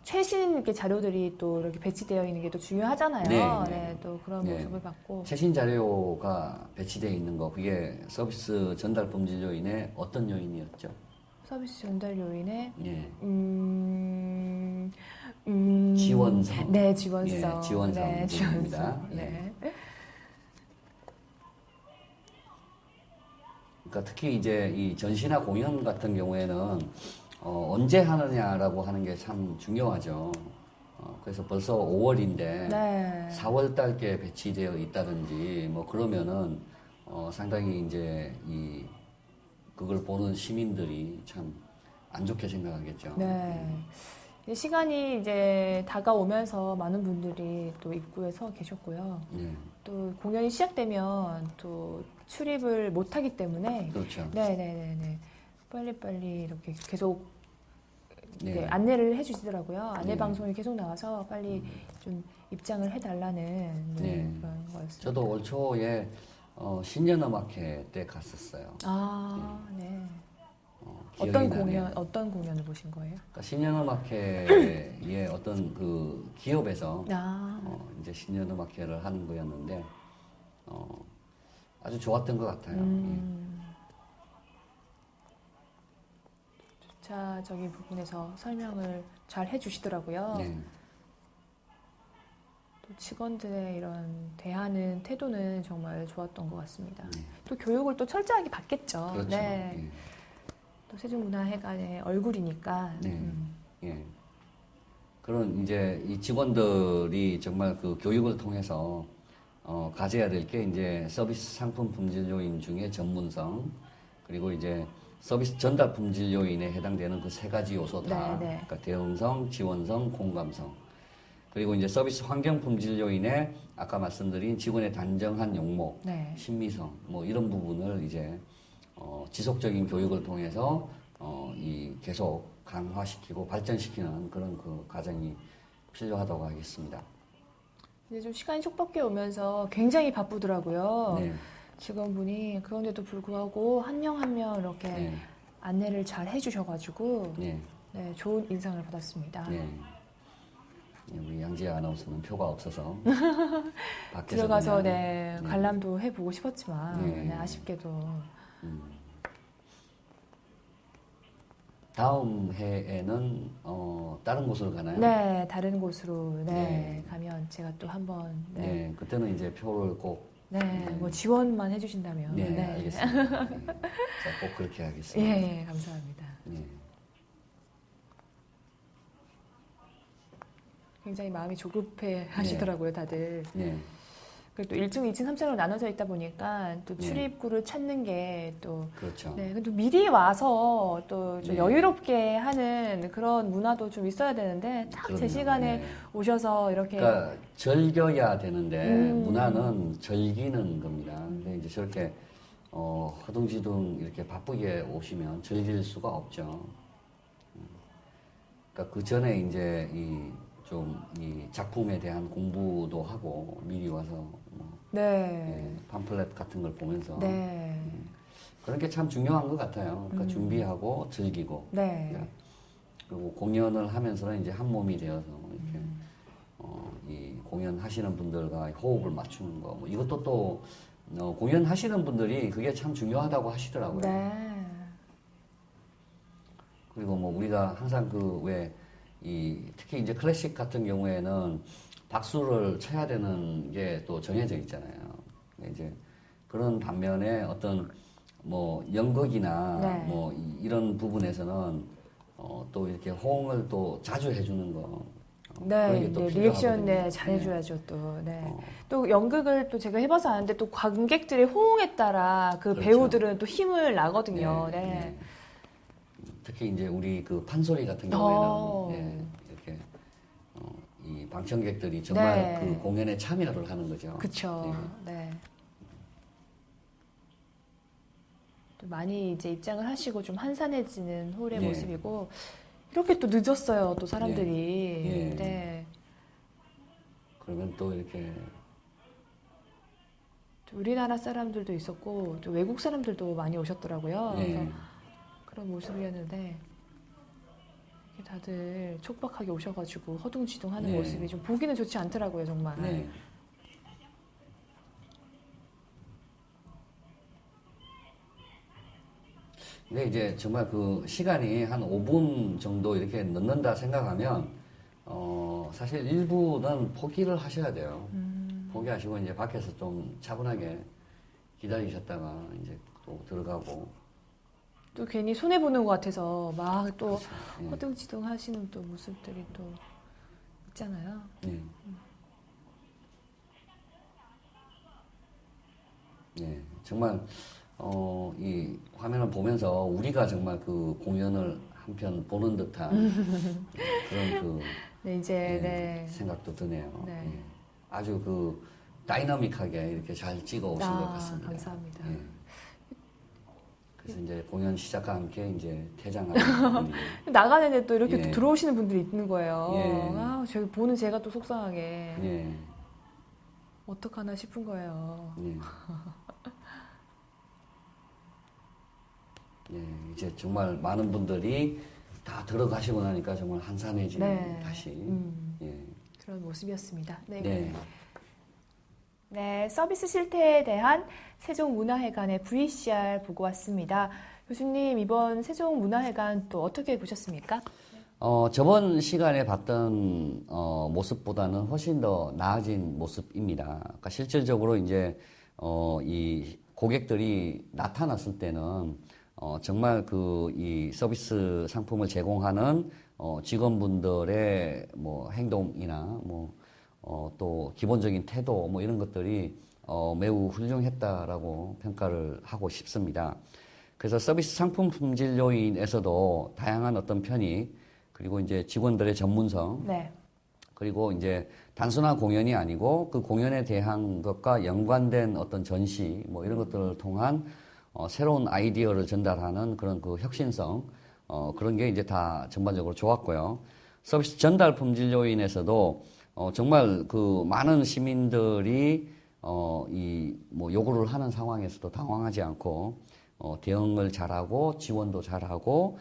Speaker 1: 최신 이렇게 자료들이 또 이렇게 배치되어 있는 게 또 중요하잖아요.
Speaker 2: 네,
Speaker 1: 네,
Speaker 2: 네.
Speaker 1: 또 그런
Speaker 2: 네.
Speaker 1: 모습을 봤고
Speaker 2: 최신 자료가 배치되어 있는 거 그게 서비스 전달 품질 요인의 어떤 요인이었죠?
Speaker 1: 서비스 전달 요인에
Speaker 2: 예.
Speaker 1: 지원성.
Speaker 2: 지원성.
Speaker 1: 네, 지원성.
Speaker 2: 예, 지원성
Speaker 1: 네,
Speaker 2: 부분입니다.
Speaker 1: 지원성.
Speaker 2: 예.
Speaker 1: 네.
Speaker 2: 그러니까 특히 이제 이 전시나 공연 같은 경우에는 언제 하느냐라고 하는 게 참 중요하죠. 그래서 벌써 5월인데
Speaker 1: 네.
Speaker 2: 4월 달께 배치되어 있다든지 그러면은 상당히 이제 그걸 보는 시민들이 참 안 좋게 생각하겠죠.
Speaker 1: 네. 시간이 이제 다가오면서 많은 분들이 또 입구에서 계셨고요.
Speaker 2: 예,
Speaker 1: 또 공연이 시작되면 또 출입을 못 하기 때문에
Speaker 2: 그렇죠.
Speaker 1: 네네네네 빨리빨리 이렇게 계속
Speaker 2: 네.
Speaker 1: 네, 안내를 해주시더라고요. 안내
Speaker 2: 네.
Speaker 1: 방송이 계속 나와서 빨리 좀 입장을 해달라는
Speaker 2: 네.
Speaker 1: 그런 거였어요.
Speaker 2: 저도 올 초에 신년음악회 때 갔었어요.
Speaker 1: 아, 네.
Speaker 2: 기억이
Speaker 1: 어떤
Speaker 2: 나네요.
Speaker 1: 어떤 공연을 보신 거예요?
Speaker 2: 그러니까 신년음악회의 어떤 그 기업에서
Speaker 1: 아,
Speaker 2: 이제 신년음악회를 하는 거였는데 아주 좋았던 것 같아요.
Speaker 1: 주차적인 부분에서 설명을 잘 해주시더라고요.
Speaker 2: 예. 네.
Speaker 1: 또 직원들의 이런 대하는 태도는 정말 좋았던 것 같습니다.
Speaker 2: 네.
Speaker 1: 또 교육을 또 철저하게 받겠죠.
Speaker 2: 그렇죠.
Speaker 1: 네.
Speaker 2: 예.
Speaker 1: 또 세종문화회관의 얼굴이니까.
Speaker 2: 네. 예. 그런 이제 이 직원들이 정말 그 교육을 통해서 가져야 될 게 이제 서비스 상품 품질 요인 중에 전문성 그리고 이제 서비스 전달 품질 요인에 해당되는 그 세 가지 요소다.
Speaker 1: 네, 네.
Speaker 2: 그러니까 대응성, 지원성, 공감성. 그리고 이제 서비스 환경 품질 요인에 아까 말씀드린 직원의 단정한 용목,
Speaker 1: 네.
Speaker 2: 신미성 이런 부분을 이제 지속적인 교육을 통해서 계속 강화시키고 발전시키는 그런 그 과정이 필요하다고 하겠습니다.
Speaker 1: 이제 좀 시간이 촉박해 오면서 굉장히 바쁘더라고요.
Speaker 2: 네.
Speaker 1: 직원분이 그런데도 불구하고 한 명 한 명 이렇게
Speaker 2: 네.
Speaker 1: 안내를 잘 해주셔가지고
Speaker 2: 네.
Speaker 1: 네, 좋은 인상을 받았습니다.
Speaker 2: 네. 우리 양지아 아나운서는 표가 없어서 밖에서
Speaker 1: 들어가서
Speaker 2: 그냥,
Speaker 1: 네, 관람도 해보고 싶었지만
Speaker 2: 네.
Speaker 1: 네, 아쉽게도
Speaker 2: 다음 해에는 다른 곳으로 가나요?
Speaker 1: 네, 다른 곳으로 네,
Speaker 2: 네.
Speaker 1: 가면 제가 또 한번
Speaker 2: 네.
Speaker 1: 네,
Speaker 2: 그때는 이제 표를 꼭
Speaker 1: 네, 뭐 지원만 해주신다면
Speaker 2: 네,
Speaker 1: 네.
Speaker 2: 알겠습니다. 네. 자, 꼭 그렇게 하겠습니다.
Speaker 1: 예, 감사합니다.
Speaker 2: 네.
Speaker 1: 굉장히 마음이 조급해 하시더라고요, 다들.
Speaker 2: 네.
Speaker 1: 그리고 또 1층, 2층, 3층으로 나눠져 있다 보니까 또
Speaker 2: 네.
Speaker 1: 출입구를 찾는 게 또
Speaker 2: 그렇죠.
Speaker 1: 네, 근데 미리 와서 또 좀
Speaker 2: 네.
Speaker 1: 여유롭게 하는 그런 문화도 좀 있어야 되는데 딱 제
Speaker 2: 그럼요.
Speaker 1: 시간에
Speaker 2: 네.
Speaker 1: 오셔서 이렇게
Speaker 2: 그러니까 즐겨야 되는데
Speaker 1: 음.
Speaker 2: 문화는 즐기는 겁니다. 근데 이제 저렇게 허둥지둥 이렇게 바쁘게 오시면 즐길 수가 없죠. 그러니까 그 전에 이제 이 작품에 대한 공부도 하고 미리 와서
Speaker 1: 네,
Speaker 2: 팜플렛 같은 걸 보면서
Speaker 1: 네,
Speaker 2: 그런 게 참 중요한 것 같아요. 그러니까 준비하고 즐기고
Speaker 1: 네.
Speaker 2: 네. 그리고 공연을 하면서는 이제 한 몸이 되어서 이렇게 이 공연하시는 분들과 호흡을 맞추는 거, 뭐 이것도 또 공연하시는 분들이 그게 참 중요하다고 하시더라고요.
Speaker 1: 네.
Speaker 2: 그리고 뭐 우리가 항상 그 왜 이 특히 이제 클래식 같은 경우에는 박수를 쳐야 되는 게 또 정해져 있잖아요. 이제 그런 반면에 어떤 뭐 연극이나
Speaker 1: 네.
Speaker 2: 뭐 이런 부분에서는 또 이렇게 호응을 또 자주 해주는 거. 그런
Speaker 1: 네,
Speaker 2: 게 또
Speaker 1: 네, 리액션
Speaker 2: 필요하거든요.
Speaker 1: 네, 잘해줘야죠 또. 네.
Speaker 2: 어.
Speaker 1: 또 연극을 또 제가 해봐서 아는데 또 관객들의 호응에 따라 그
Speaker 2: 그렇죠.
Speaker 1: 배우들은 또 힘을 나거든요.
Speaker 2: 네,
Speaker 1: 네.
Speaker 2: 네. 특히 이제 우리 그 판소리 같은
Speaker 1: 어.
Speaker 2: 경우에는 이렇게 이 방청객들이 정말
Speaker 1: 네.
Speaker 2: 그 공연에 참여를 하는 거죠.
Speaker 1: 그쵸. 네. 또 많이 이제 입장을 하시고 좀 한산해지는 홀의
Speaker 2: 예.
Speaker 1: 모습이고 이렇게 또 늦었어요. 또 사람들이.
Speaker 2: 예.
Speaker 1: 네.
Speaker 2: 그러면 또 이렇게
Speaker 1: 또 우리나라 사람들도 있었고 또 외국 사람들도 많이 오셨더라고요. 그래서
Speaker 2: 예.
Speaker 1: 그런 모습이었는데 이렇게 다들 촉박하게 오셔가지고 허둥지둥하는
Speaker 2: 네.
Speaker 1: 모습이 좀 보기는 좋지 않더라고요, 정말.
Speaker 2: 네. 근데 이제 정말 그 시간이 한 5분 정도 이렇게 넣는다 생각하면 사실 일부는 포기를 하셔야 돼요. 포기하시고 이제 밖에서 좀 차분하게 기다리셨다가 이제 또 들어가고.
Speaker 1: 또 괜히 손해 보는 것 같아서 막 또
Speaker 2: 그렇죠. 예.
Speaker 1: 허둥지둥 하시는 또 모습들이 또 있잖아요.
Speaker 2: 네. 네, 정말 이 화면을 보면서 우리가 정말 그 공연을 한편 보는 듯한 그런 그
Speaker 1: 네, 이제
Speaker 2: 예,
Speaker 1: 네.
Speaker 2: 생각도 드네요.
Speaker 1: 네.
Speaker 2: 예. 아주 그 다이나믹하게 이렇게 잘 찍어 오신 것 같습니다.
Speaker 1: 감사합니다.
Speaker 2: 예. 그래서 이제 공연 시작과 함께 이제 퇴장하는 분이
Speaker 1: 나가는데 또 이렇게
Speaker 2: 예.
Speaker 1: 또 들어오시는 분들이 있는 거예요.
Speaker 2: 예.
Speaker 1: 아, 저기 보는 제가 또 속상하게
Speaker 2: 예.
Speaker 1: 어떡하나 싶은 거예요.
Speaker 2: 예. 예, 이제 정말 많은 분들이 다 들어가시고 나니까 정말 한산해지는
Speaker 1: 네.
Speaker 2: 다시. 예.
Speaker 1: 그런 모습이었습니다. 네.
Speaker 2: 네.
Speaker 1: 네, 서비스 실태에 대한 세종문화회관의 VCR 보고 왔습니다. 교수님, 이번 세종문화회관 또 어떻게 보셨습니까?
Speaker 2: 저번 시간에 봤던 모습보다는 훨씬 더 나아진 모습입니다. 그러니까 실질적으로 이제 이 고객들이 나타났을 때는 정말 그 이 서비스 상품을 제공하는 직원분들의 뭐 행동이나 뭐 또 기본적인 태도 뭐 이런 것들이 매우 훌륭했다라고 평가를 하고 싶습니다. 그래서 서비스 상품 품질 요인에서도 다양한 어떤 편익 그리고 이제 직원들의 전문성
Speaker 1: 네.
Speaker 2: 그리고 이제 단순한 공연이 아니고 그 공연에 대한 것과 연관된 어떤 전시 뭐 이런 것들을 통한 새로운 아이디어를 전달하는 그런 그 혁신성 그런 게 이제 다 전반적으로 좋았고요. 서비스 전달 품질 요인에서도 정말 그 많은 시민들이 이 뭐 요구를 하는 상황에서도 당황하지 않고 대응을 잘하고 지원도 잘하고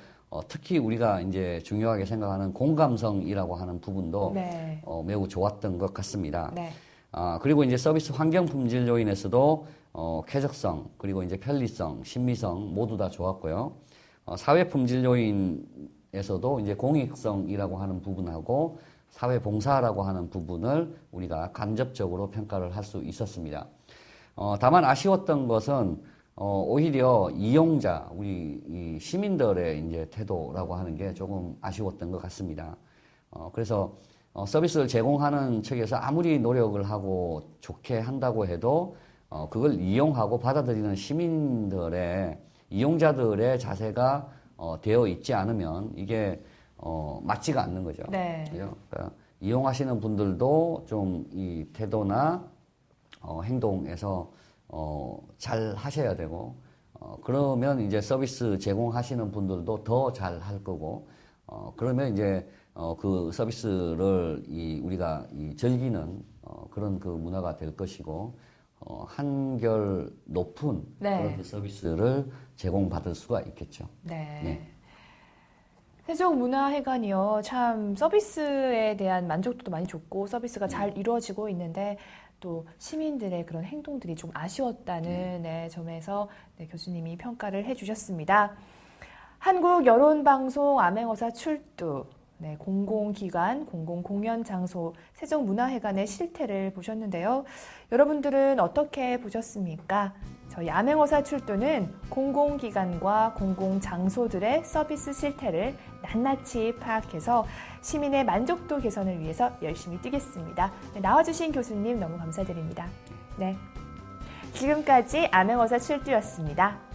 Speaker 2: 특히 우리가 이제 중요하게 생각하는 공감성이라고 하는 부분도
Speaker 1: 네.
Speaker 2: 매우 좋았던 것 같습니다.
Speaker 1: 네.
Speaker 2: 그리고 이제 서비스 환경 품질 요인에서도 쾌적성 그리고 이제 편리성, 신미성 모두 다 좋았고요. 사회 품질 요인에서도 이제 공익성이라고 하는 부분하고 사회 봉사라고 하는 부분을 우리가 간접적으로 평가를 할 수 있었습니다. 다만 아쉬웠던 것은 오히려 이용자, 우리 이 시민들의 이제 태도라고 하는 게 조금 아쉬웠던 것 같습니다. 그래서 서비스를 제공하는 측에서 아무리 노력을 하고 좋게 한다고 해도 그걸 이용하고 받아들이는 시민들의 이용자들의 자세가 되어 있지 않으면 이게 맞지가 않는 거죠.
Speaker 1: 네.
Speaker 2: 그죠? 그러니까 이용하시는 분들도 좀 이 태도나 행동에서 잘 하셔야 되고 그러면 이제 서비스 제공하시는 분들도 더 잘 할 거고 그러면 이제 그 서비스를 우리가 즐기는 그런 그 문화가 될 것이고 한결 높은
Speaker 1: 네.
Speaker 2: 그런 그 서비스를 제공받을 수가 있겠죠.
Speaker 1: 네.
Speaker 2: 네.
Speaker 1: 세종문화회관이요. 참 서비스에 대한 만족도도 많이 좋고 서비스가 잘 이루어지고 있는데 또 시민들의 그런 행동들이 좀 아쉬웠다는 네, 점에서 네, 교수님이 평가를 해주셨습니다. 한국여론방송 암행어사 출두, 네, 공공기관, 공공공연 장소 세종문화회관의 실태를 보셨는데요. 여러분들은 어떻게 보셨습니까? 저희 암행어사 출두는 공공기관과 공공장소들의 서비스 실태를 낱낱이 파악해서 시민의 만족도 개선을 위해서 열심히 뛰겠습니다. 네, 나와주신 교수님 너무 감사드립니다. 네, 지금까지 암행어사 출두였습니다.